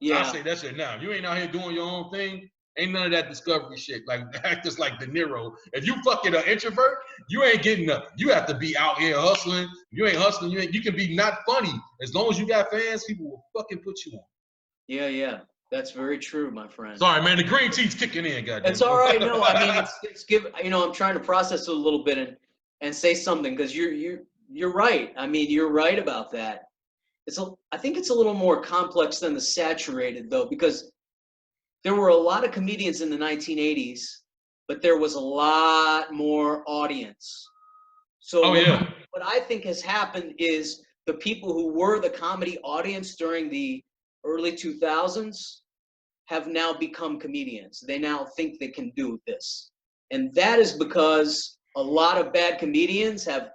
Yeah, I say that shit now. You ain't out here doing your own thing. Ain't none of that discovery shit. Like actors like De Niro. If you fucking an introvert, you ain't getting nothing. You have to be out here hustling. You ain't hustling. You can be not funny. As long as you got fans, people will fucking put you on. Yeah. That's very true, my friend. Sorry, man. The green tea's kicking in, goddamn. It's all right. No, I mean it's give. I'm trying to process it a little bit and say something because you're right. I mean, you're right about that. I think it's a little more complex than the saturated though, because there were a lot of comedians in the 1980s, but there was a lot more audience. So what I think has happened is the people who were the comedy audience during the early 2000s have now become comedians. They now think they can do this. And that is because a lot of bad comedians have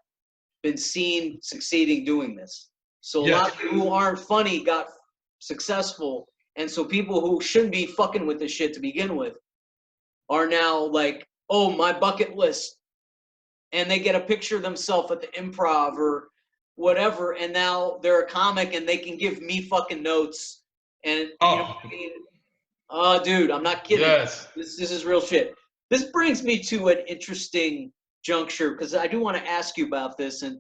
been seen succeeding doing this. So a lot of people who aren't funny got successful. And so people who shouldn't be fucking with this shit to begin with are now like, oh, my bucket list. And they get a picture of themselves at the Improv or whatever. And now they're a comic and they can give me fucking notes. And, dude, I'm not kidding. Yes. This is real shit. This brings me to an interesting juncture because I do want to ask you about this. And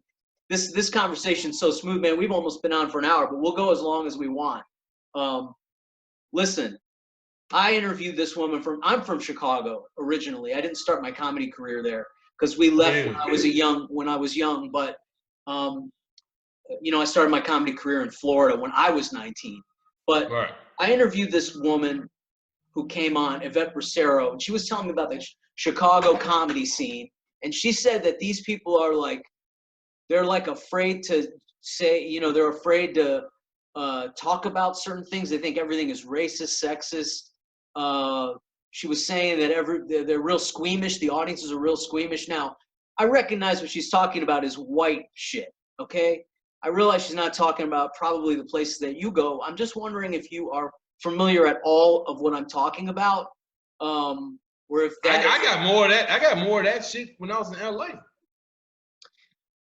this conversation's so smooth, man. We've almost been on for an hour, but we'll go as long as we want. Listen, I interviewed this woman I'm from Chicago originally. I didn't start my comedy career there because we left when I was young, but I started my comedy career in Florida when I was 19. But I interviewed this woman who came on, Yvette Bracero, and she was telling me about the Chicago comedy scene. And she said that these people are they're afraid to say, they're afraid to talk about certain things. They think everything is racist, sexist, she was saying that they're real squeamish. The audiences are real squeamish. Now, I recognize what she's talking about is white shit, okay? I realize she's not talking about probably the places that you go. I'm just wondering if you are familiar at all of what I'm talking about. Where if that I got more of that. I got more of that shit when I was in LA.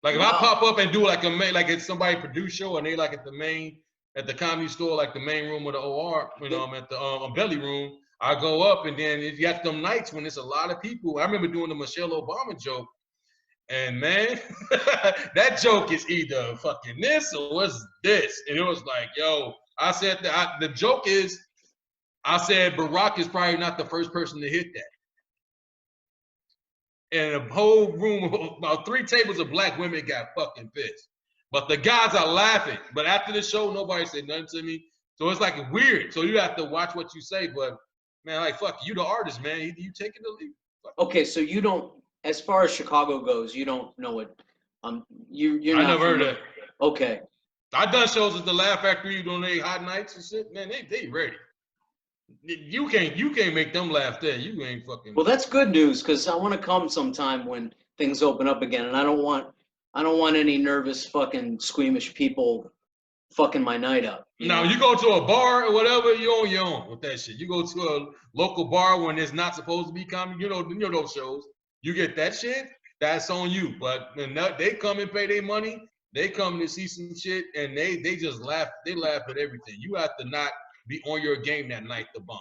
Like if I pop up and do like it's somebody produce show and they like at the comedy store, like the main room of the OR, when I'm at the belly room, I go up and then you got them nights when it's a lot of people. I remember doing the Michelle Obama joke. And man, that joke is either fucking this or what's this? And it was like, yo, I said the joke is, I said Barack is probably not the first person to hit that. And a whole room, about 3 tables of black women got fucking pissed. But the guys are laughing. But after the show, nobody said nothing to me. So it's like weird. So you have to watch what you say. But man, like fuck, you the artist, man. Either you take it or leave it. Okay, so you don't. As far as Chicago goes, you don't know it. You're I not never heard that. Okay. I done shows at the Laugh Factory doing their hot nights and shit. Man, they ready. You can't make them laugh there. You ain't fucking. Well, that's good news because I want to come sometime when things open up again, and I don't want any nervous fucking squeamish people fucking my night up. No, you go to a bar or whatever, you're on your own with that shit. You go to a local bar when it's not supposed to be comedy. You know those shows. You get that shit, that's on you. But when they come and pay their money, they come to see some shit, and they just laugh. They laugh at everything. You have to not be on your game that night to bomb.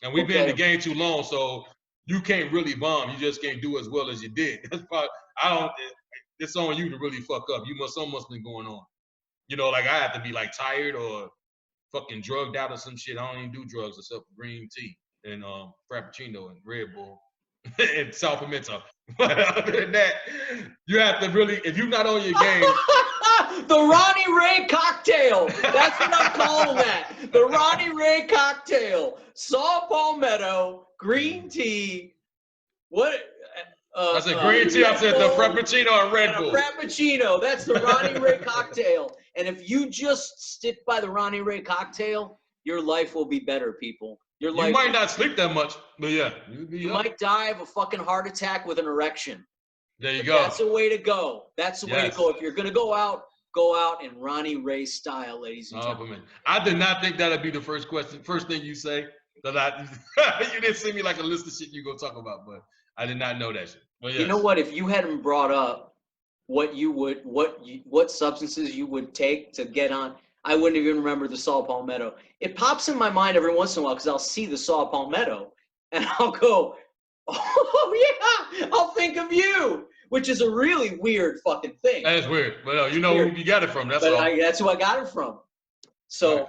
And we've been in the game too long, so you can't really bomb. You just can't do as well as you did. That's probably, it's on you to really fuck up. Something must be going on. You know, like I have to be like tired or fucking drugged out or some shit. I don't even do drugs except for green tea and Frappuccino and Red Bull. And South Pimento. But other than that, you have to really, if you're not on your game. The Ronnie Ray cocktail. That's what I'm calling that. The Ronnie Ray cocktail. Saw palmetto, green tea. What? I said green tea. I said the Frappuccino and Red Bull. Frappuccino. That's the Ronnie Ray cocktail. And if you just stick by the Ronnie Ray cocktail, your life will be better, people. You might not sleep that much, but yeah. You might die of a fucking heart attack with an erection. There you go. That's the way to go. That's the way to go. If you're going to go out in Ronnie Ray style, ladies and gentlemen. I did not think that'd be the first thing you say. You didn't send me like a list of shit you go talk about, but I did not know that shit. But yes. You know what? If you hadn't brought up what substances you would take to get on, I wouldn't even remember the saw palmetto. It pops in my mind every once in a while because I'll see the saw palmetto and I'll go, oh yeah, I'll think of you, which is a really weird fucking thing. That's weird, but you know who you got it from. That's who I got it from. So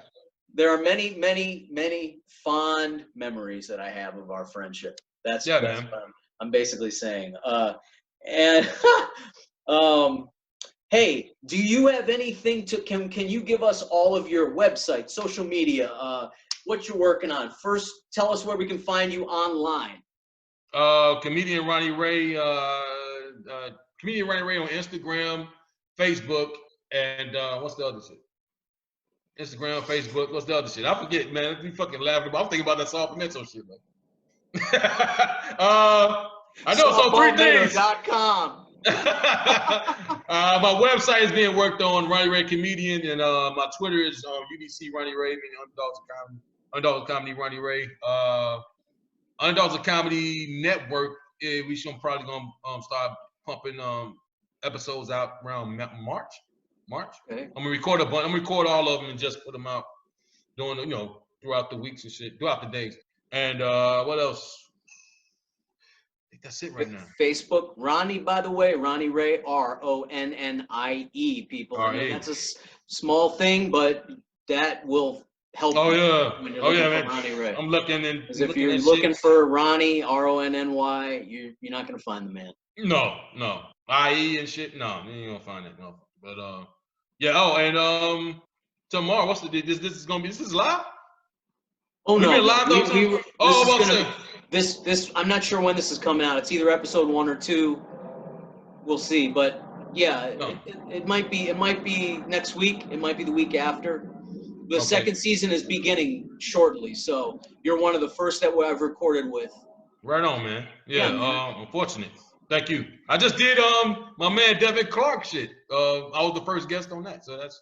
there are many, many, many fond memories that I have of our friendship. That's what I'm basically saying. Hey, do you have anything can you give us all of your website, social media, what you're working on? First, tell us where we can find you online. Comedian Ronnie Ray, Comedian Ronnie Ray on Instagram, Facebook, and what's the other shit? Instagram, Facebook, what's the other shit? I forget, man. You fucking laughing about. I'm thinking about that Saw Pimento shit, man. I know it's on 3 things. My website is being worked on, Ronnie Ray Comedian, and my Twitter is UDC Ronnie Ray, meaning Underdogs of Comedy Ronnie Ray. Underdogs of Comedy Network, we should probably gonna start pumping episodes out around March. Okay. I'm gonna record a bunch. I'm gonna record all of them and just put them out doing throughout the weeks and shit, throughout the days. And what else? I think that's it right now. Facebook, Ronnie, by the way, Ronnie Ray, RONNIE, people. I mean, that's a small thing, but that will help. Oh yeah, when you're looking for man. Ronnie Ray. I'm looking and if you're looking for Ronnie, RONNY, you're not gonna find the man. No, IE and shit. No, you ain't gonna find it. No, but yeah. Oh, and tomorrow, what's the this is gonna be? This is live. Oh no, live. This I'm not sure when this is coming out. It's either episode 1 or 2. We'll see, but yeah, it might be next week. It might be the week after. The second season is beginning shortly, so you're one of the first that I've recorded with. Right on, man. Yeah, man. Unfortunate. Thank you. I just did my man Devin Clark shit. I was the first guest on that, so that's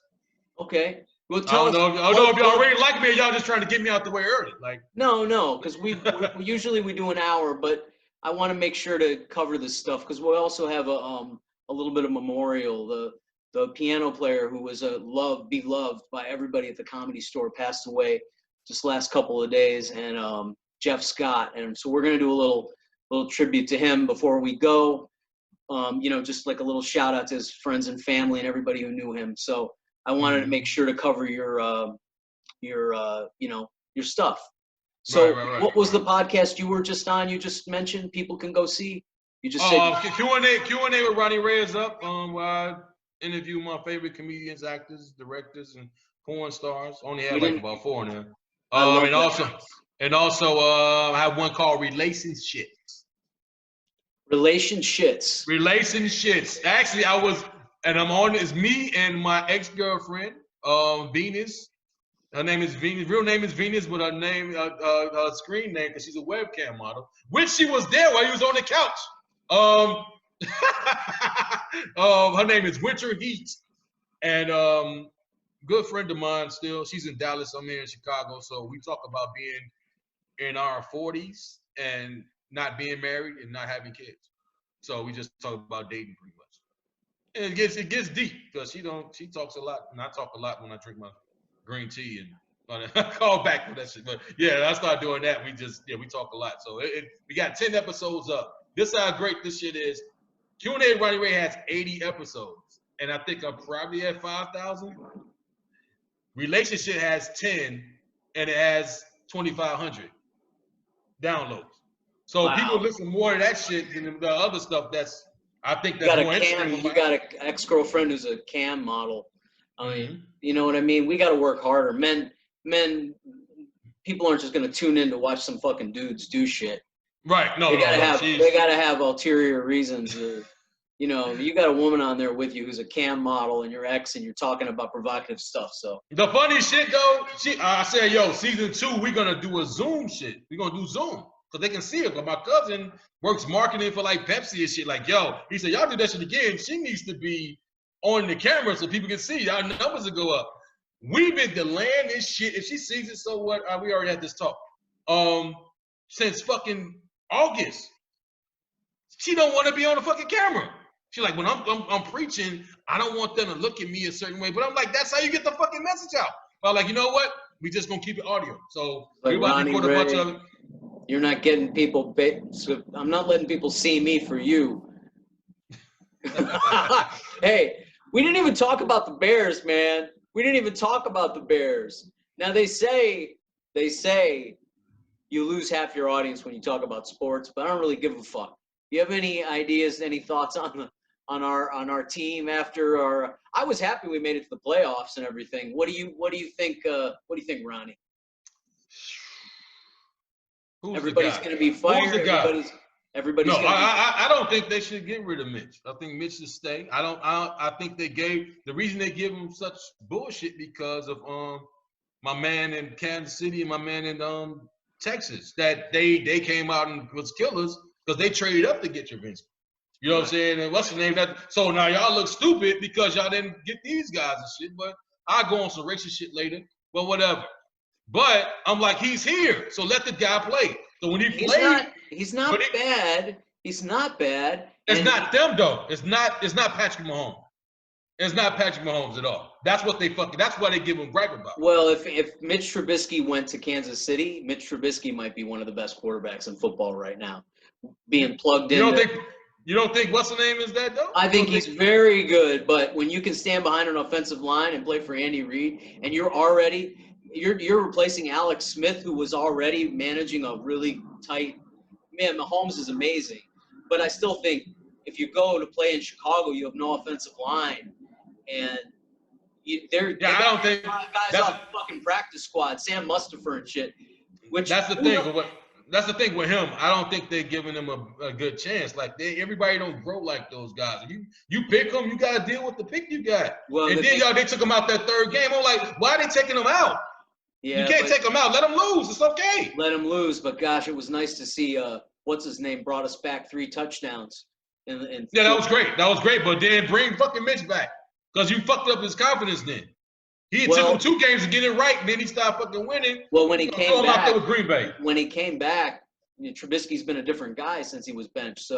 okay. Well, I don't know if y'all already like me or y'all just trying to get me out the way early. Like no, because we usually we do an hour, but I want to make sure to cover this stuff because we also have a little bit of memorial. The piano player who was beloved by everybody at the Comedy Store passed away just last couple of days, and Jeff Scott, and so we're gonna do a little tribute to him before we go. Just like a little shout out to his friends and family and everybody who knew him. So I wanted to make sure to cover your stuff. So right. what was the podcast you were just on? You just mentioned people can go see. You just said Q&A with Ronnie Ray is up. Where I interview my favorite comedians, actors, directors, and porn stars. Only had like about 4 in there. And also I have one called Relationships. Relationships. Actually, I'm on. It's me and my ex-girlfriend, Venus. Her name is Venus. Real name is Venus, but her name, her screen name, because she's a webcam model. Which she was there while he was on the couch. Her name is Winter Heat, and good friend of mine. Still, she's in Dallas. I'm here in Chicago. So we talk about being in our 40s and not being married and not having kids. So we just talk about dating pretty much. And it gets deep because she talks a lot and I talk a lot when I drink my green tea and I call back for that shit. But yeah, I start doing that. We talk a lot. So we got 10 episodes up. This is how great this shit is. Q&A with Ronnie Ray has 80 episodes. And I think I'm probably at 5,000. Relationship has 10 and it has 2,500 downloads. So people listen more to that shit than the other stuff I think that's more interesting. You got an ex-girlfriend who's a cam model. I mean, you know what I mean? We got to work harder. Men, people aren't just going to tune in to watch some fucking dudes do shit. Right. They got to have ulterior reasons. You got a woman on there with you who's a cam model and your ex and you're talking about provocative stuff. So the funny shit though, I said, yo, season 2, we're going to do a Zoom shit. We're going to do Zoom. So they can see it. But my cousin works marketing for like Pepsi and shit. Like, yo, he said, y'all do that shit again. She needs to be on the camera so people can see. Our numbers will go up. We've been delaying this shit. If she sees it, so what? We already had this talk. Since fucking August. She don't want to be on the fucking camera. She's like, when I'm preaching, I don't want them to look at me a certain way. But I'm like, that's how you get the fucking message out. But I'm like, you know what? We just gonna keep it audio. So like we're about to record a bunch of it. You're not getting people. So I'm not letting people see me for you. Hey, we didn't even talk about the Bears, man. We didn't even talk about the Bears. Now they say you lose half your audience when you talk about sports, but I don't really give a fuck. Do you have any ideas, any thoughts on our team after our? I was happy we made it to the playoffs and everything. What do you think? What do you think, Ronnie? Everybody's going to be fired. Everybody's no, going to be. I don't think they should get rid of Mitch. I think Mitch should stay. I think the reason they give him such bullshit because of my man in Kansas City and my man in Texas, that they came out and was killers because they traded up to get Travinsky. You know what I'm saying? And what's the name? So now y'all look stupid because y'all didn't get these guys and shit. But I'll go on some racist shit later. But whatever. But I'm like, he's here, so let the guy play. So when he's not bad. He's not bad. It's not them though. It's not Patrick Mahomes. It's not Patrick Mahomes at all. That's what that's why they give him gripe about. Well, if Mitch Trubisky went to Kansas City, Mitch Trubisky might be one of the best quarterbacks in football right now. Being plugged in. You don't think what's the name is that though? I think he's very good, but when you can stand behind an offensive line and play for Andy Reid, and you're replacing Alex Smith, who was already managing a really tight man. Mahomes is amazing, but I still think if you go to play in Chicago, you have no offensive line, and I don't think guys off the fucking practice squad, Sam Mustipher and shit. That's the thing. that's the thing with him. I don't think they're giving him a good chance. Like everybody don't grow like those guys. If you pick them, you gotta deal with the pick you got. Well, and then they took him out that third game. I'm like, why are they taking him out? Yeah, you can't take him out. Let him lose. It's okay. Let him lose. But gosh, it was nice to see. What's his name? Brought us back 3 touchdowns. Yeah, that was great. That was great. But then bring fucking Mitch back because you fucked up his confidence. Then he took him 2 games to get it right, and then he stopped fucking winning. Well, when he came back, out there with Green Bay. When he came back, Trubisky's been a different guy since he was benched.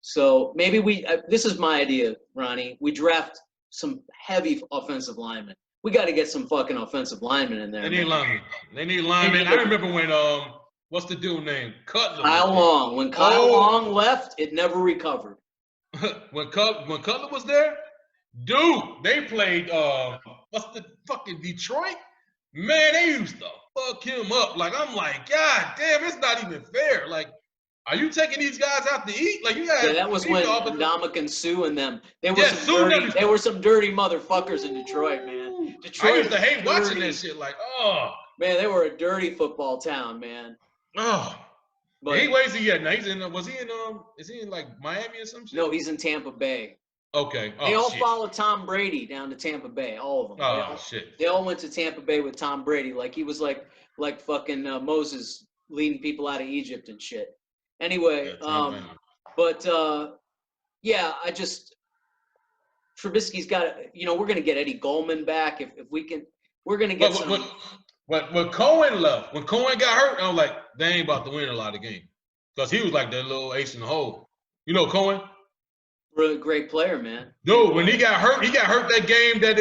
So maybe this is my idea, Ronnie. We draft some heavy offensive linemen. We got to get some fucking offensive linemen in there. They need linemen. I remember when what's the dude name? Cutler. Kyle Long. When Kyle Long left, it never recovered. when Cutler was there, dude, they played what's the fucking Detroit? Man, they used to fuck him up. Like, I'm like, God damn, it's not even fair. Like, are you taking these guys out to eat? Like, you got that was when Ndamukong Suh and them. They were some dirty motherfuckers in Detroit, man. Detroit. I used to hate watching that shit. Like, oh man, they were a dirty football town, man. Oh, but where's he at now? He's in. Is he in like Miami or some shit? No, he's in Tampa Bay. Okay. They all followed Tom Brady down to Tampa Bay. All of them. Shit. They all went to Tampa Bay with Tom Brady. Like he was like fucking Moses leading people out of Egypt and shit. Anyway, yeah, Trubisky's got. We're gonna get Eddie Goldman back if we can. We're gonna get some. When Cohen left, when Cohen got hurt, I was like, they ain't about to win a lot of games because he was like that little ace in the hole. You know Cohen. Really great player, man. Dude, when he got hurt that game that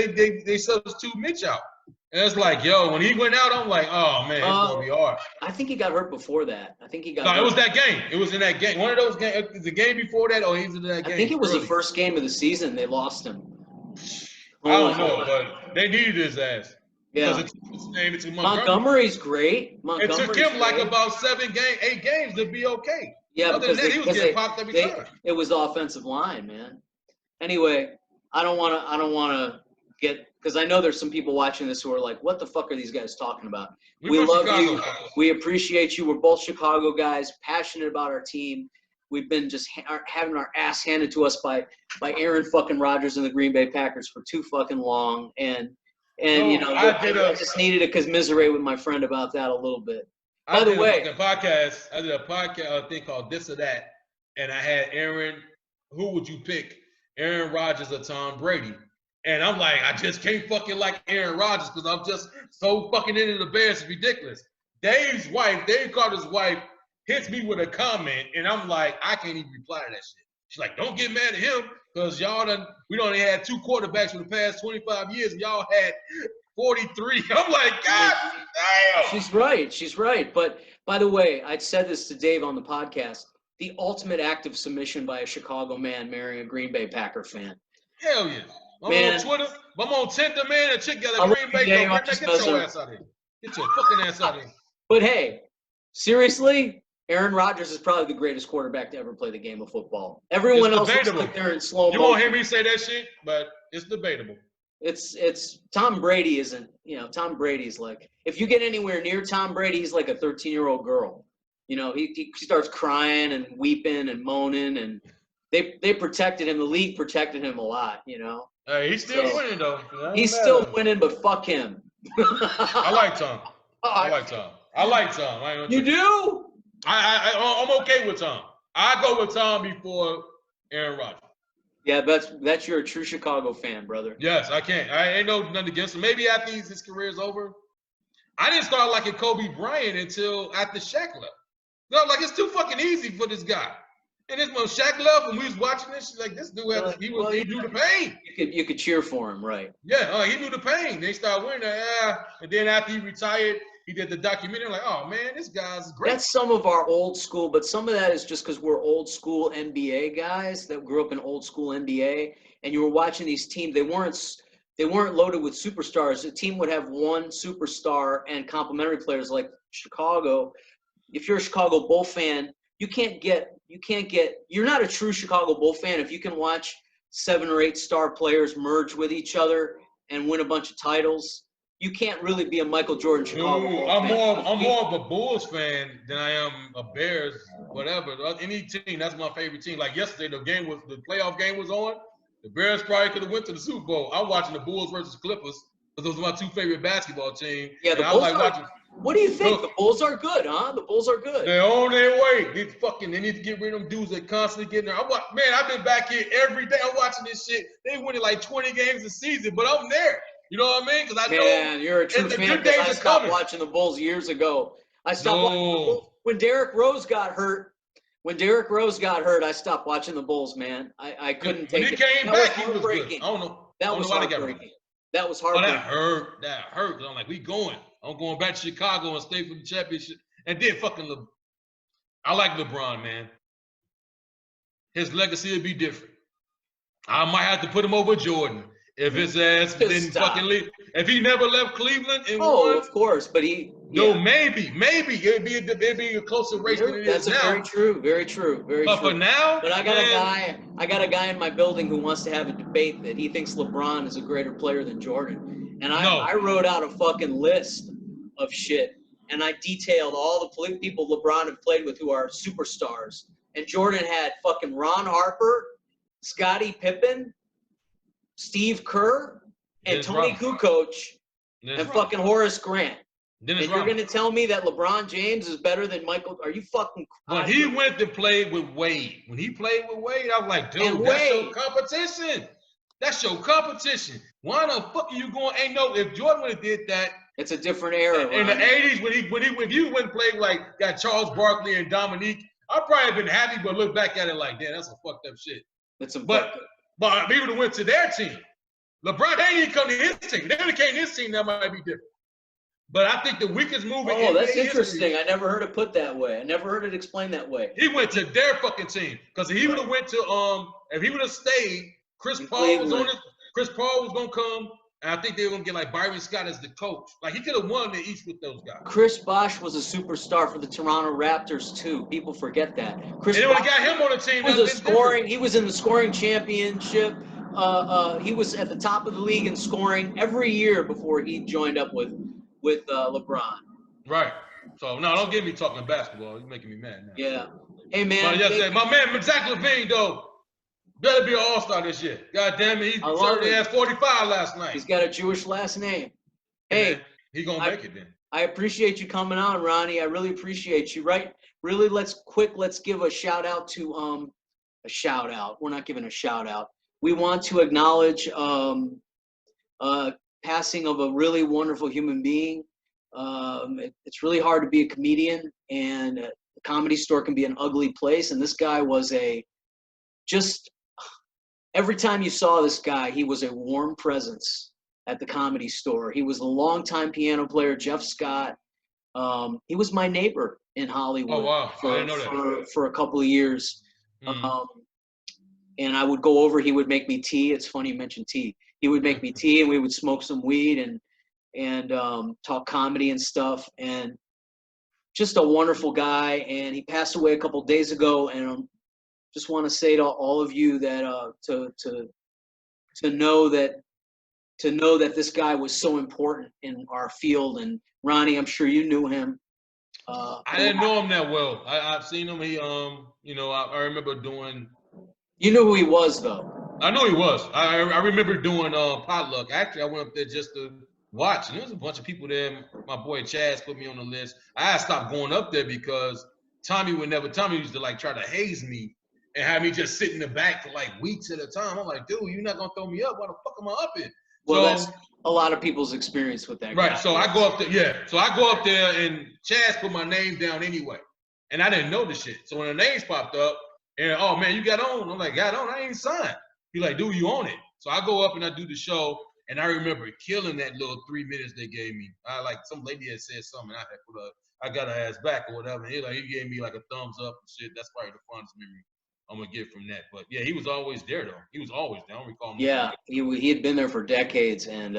they substitute Mitch out. And it's like, yo, when he went out, I'm like, oh man, it's gonna be hard. I think he got hurt before that. No, it was that game. It was in that game. One of those games. The game before that, or he's in that game. I think it was the first game of the season. They lost him. I don't know, but they needed his ass. Yeah. It's Montgomery's great. It took him like about 8 games to be okay. Yeah, other than that, he was getting popped every time. It was the offensive line, man. Anyway, I don't want to get because I know there's some people watching this who are like, "What the fuck are these guys talking about?" We love Chicago. You. We appreciate you. We're both Chicago guys, passionate about our team. We've been just having our ass handed to us by Aaron fucking Rodgers and the Green Bay Packers for too fucking long, and I just needed to commiserate with my friend about that a little bit. By the way, I did a podcast thing called This or That, and I had Aaron. Who would you pick, Aaron Rodgers or Tom Brady? And I'm like, I just can't fucking like Aaron Rodgers because I'm just so fucking into the Bears. It's ridiculous. Dave Carter's wife, hits me with a comment, and I'm like, I can't even reply to that shit. She's like, don't get mad at him because we only had 2 quarterbacks for the past 25 years, and y'all had 43. I'm like, God damn. She's right. But by the way, I said this to Dave on the podcast, the ultimate act of submission by a Chicago man marrying a Green Bay Packer fan. Hell yeah. I'm on Twitter. I'm on Tinder, man. A chick got a Green Bay. Get your ass out of here. Get your fucking ass out of here. But hey, seriously, Aaron Rodgers is probably the greatest quarterback to ever play the game of football. Everyone else looks like they're in slow motion. You won't hear me say that shit, but it's debatable. It's Tom Brady isn't, Tom Brady's like, if you get anywhere near Tom Brady, he's like a 13-year-old girl. He starts crying and weeping and moaning, and they protected him. The league protected him a lot, Hey, he's still winning though. He's still winning, but fuck him. I like Tom. I like Tom. You do? I'm okay with Tom. I go with Tom before Aaron Rodgers. Yeah, that's you're a true Chicago fan, brother. Yes, I can't. I ain't no nothing against him. Maybe after his career is over. I didn't start liking Kobe Bryant until after Shaq left. Like it's too fucking easy for this guy. And this when Shaq left, and we was watching this, like this dude he knew the pain. You could cheer for him, right? Yeah, he knew the pain. They started winning, and then after he retired, he did the documentary. Like, oh man, this guy's great. That's some of our old school, but some of that is just because we're old school NBA guys that grew up in old school NBA, and you were watching these teams. They weren't loaded with superstars. A team would have one superstar and complementary players like Chicago. If you're a Chicago Bull fan, you're not a true Chicago Bull fan if you can watch 7 or 8 star players merge with each other and win a bunch of titles. you can't really be a Michael Jordan Chicago. No, I'm more of a Bulls fan than I am a Bears, whatever. Any team, that's my favorite team. Like yesterday, the playoff game was on. The Bears probably could have went to the Super Bowl. I'm watching the Bulls versus Clippers because those are my two favorite basketball teams. Yeah, the Bulls watching. What do you think? The Bulls are good, huh? The Bulls are good. They're on their way. They need to get rid of them dudes that constantly get there. Man, I've been back here every day. I'm watching this shit. They winning like 20 games a season, but I'm there. You know what I mean? Because I know. Man, you're a true fan. I stopped watching the Bulls years ago. I stopped watching the Bulls when Derrick Rose got hurt. I stopped watching the Bulls, man. I couldn't take it. When he came back, he was good. I don't know. That was heartbreaking. That was heartbreaking. That hurt. I'm like, we going. I'm going back to Chicago and stay for the championship. And then I like LeBron, man. His legacy would be different. I might have to put him over Jordan if his ass didn't fucking leave. If he never left Cleveland and won. Of course, but he. No, maybe it'd be a closer race than it is now. That's very true, very true. But for now, but I got a guy in my building who wants to have a debate that he thinks LeBron is a greater player than Jordan, and I wrote out a fucking list of shit, and I detailed all the people LeBron had played with who are superstars, and Jordan had fucking Ron Harper, Scottie Pippen, Steve Kerr, and Tony Kukoc, and fucking Horace Grant. And you're going to tell me that LeBron James is better than Michael? Are you fucking When he went to play with Wade, I was like, dude, that's your competition. That's your competition. Why the fuck are you going? If Jordan would have did that. It's a different era. In the 80s, when you went and played got Charles Barkley and Dominique, I'd probably been happy, but look back at it like, damn, that's some fucked up shit. But if he would have went to their team, LeBron ain't even come to his team. If they would have came to his team, that might be different. But I think the weakest move in NBA that's interesting. I never heard it put that way. I never heard it explained that way. He went to their fucking team. Because if he would have went to if he would have stayed, Chris Paul was gonna come, and I think they were gonna get like Byron Scott as the coach. Like he could have won the East with those guys. Chris Bosh was a superstar for the Toronto Raptors too. People forget that. They would have got him on the team. He was in the scoring championship. He was at the top of the league in scoring every year before he joined up with LeBron. Right. So no, don't get me talking basketball. You're making me mad now. Yeah. Hey man. My man Zach LaVine though better be an all-star this year. God damn it, he certainly has 45 last night. He's got a Jewish last name. Hey, man, he gonna make it then. I appreciate you coming on, Ronnie. I really appreciate you. Right? Really, let's give a shout out to a shout out. We're not giving a shout out. We want to acknowledge passing of a really wonderful human being. It's really hard to be a comedian, and the Comedy Store can be an ugly place. And this guy was every time you saw this guy, he was a warm presence at the Comedy Store. He was the longtime piano player, Jeff Scott. He was my neighbor in Hollywood. Oh, wow. I didn't know that. For a couple of years. And I would go over, he would make me tea. It's funny you mentioned tea. He would make me tea, and we would smoke some weed and talk comedy and stuff. And just a wonderful guy. And he passed away a couple of days ago. And just want to say to all of you that to know that this guy was so important in our field. And Ronnie, I'm sure you knew him. I didn't know him that well. I've seen him. He I remember doing. You knew who he was though. I know he was. I remember doing potluck. Actually, I went up there just to watch, and there was a bunch of people there. My boy Chaz put me on the list. I had stopped going up there because Tommy used to like try to haze me and have me just sit in the back for like weeks at a time. I'm like, dude, you're not gonna throw me up. Why the fuck am I up here? Well, that's a lot of people's experience with that. Right. Guy. So I go up there. Yeah. So I go up there, and Chaz put my name down anyway, and I didn't know the shit. So when the names popped up, and oh man, you got on. I'm like, got on. I ain't signed. He's like, dude, you on it. So I go up and I do the show, and I remember killing that little 3 minutes they gave me. Some lady had said something, and I got her ass back or whatever. And he gave me like a thumbs up and shit. That's probably the fondest memory I'm gonna get from that. But yeah, he was always there though. He was always there. I don't recall him. Yeah, he had been there for decades, and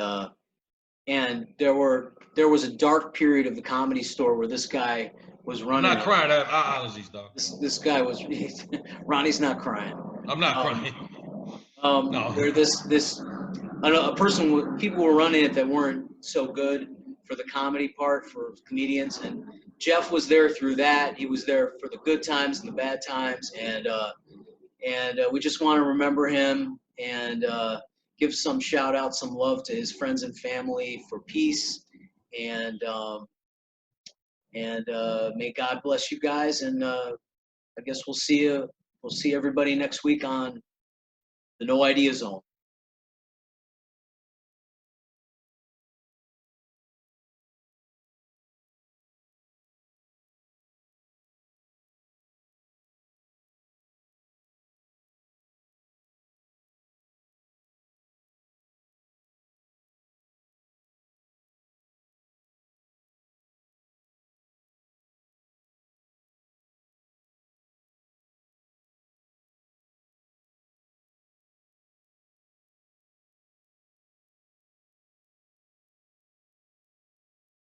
there was a dark period of the Comedy Store where this guy was running. I'm not crying. I have allergies, dog. This guy was. Ronnie's not crying. I'm not crying. No. This a person, people were running it that weren't so good for the comedy part for comedians, and Jeff was there through that. He was there for the good times and the bad times, and we just want to remember him and give some shout out, some love to his friends and family for peace, and may God bless you guys, and I guess we'll see everybody next week on the No Idea Zone.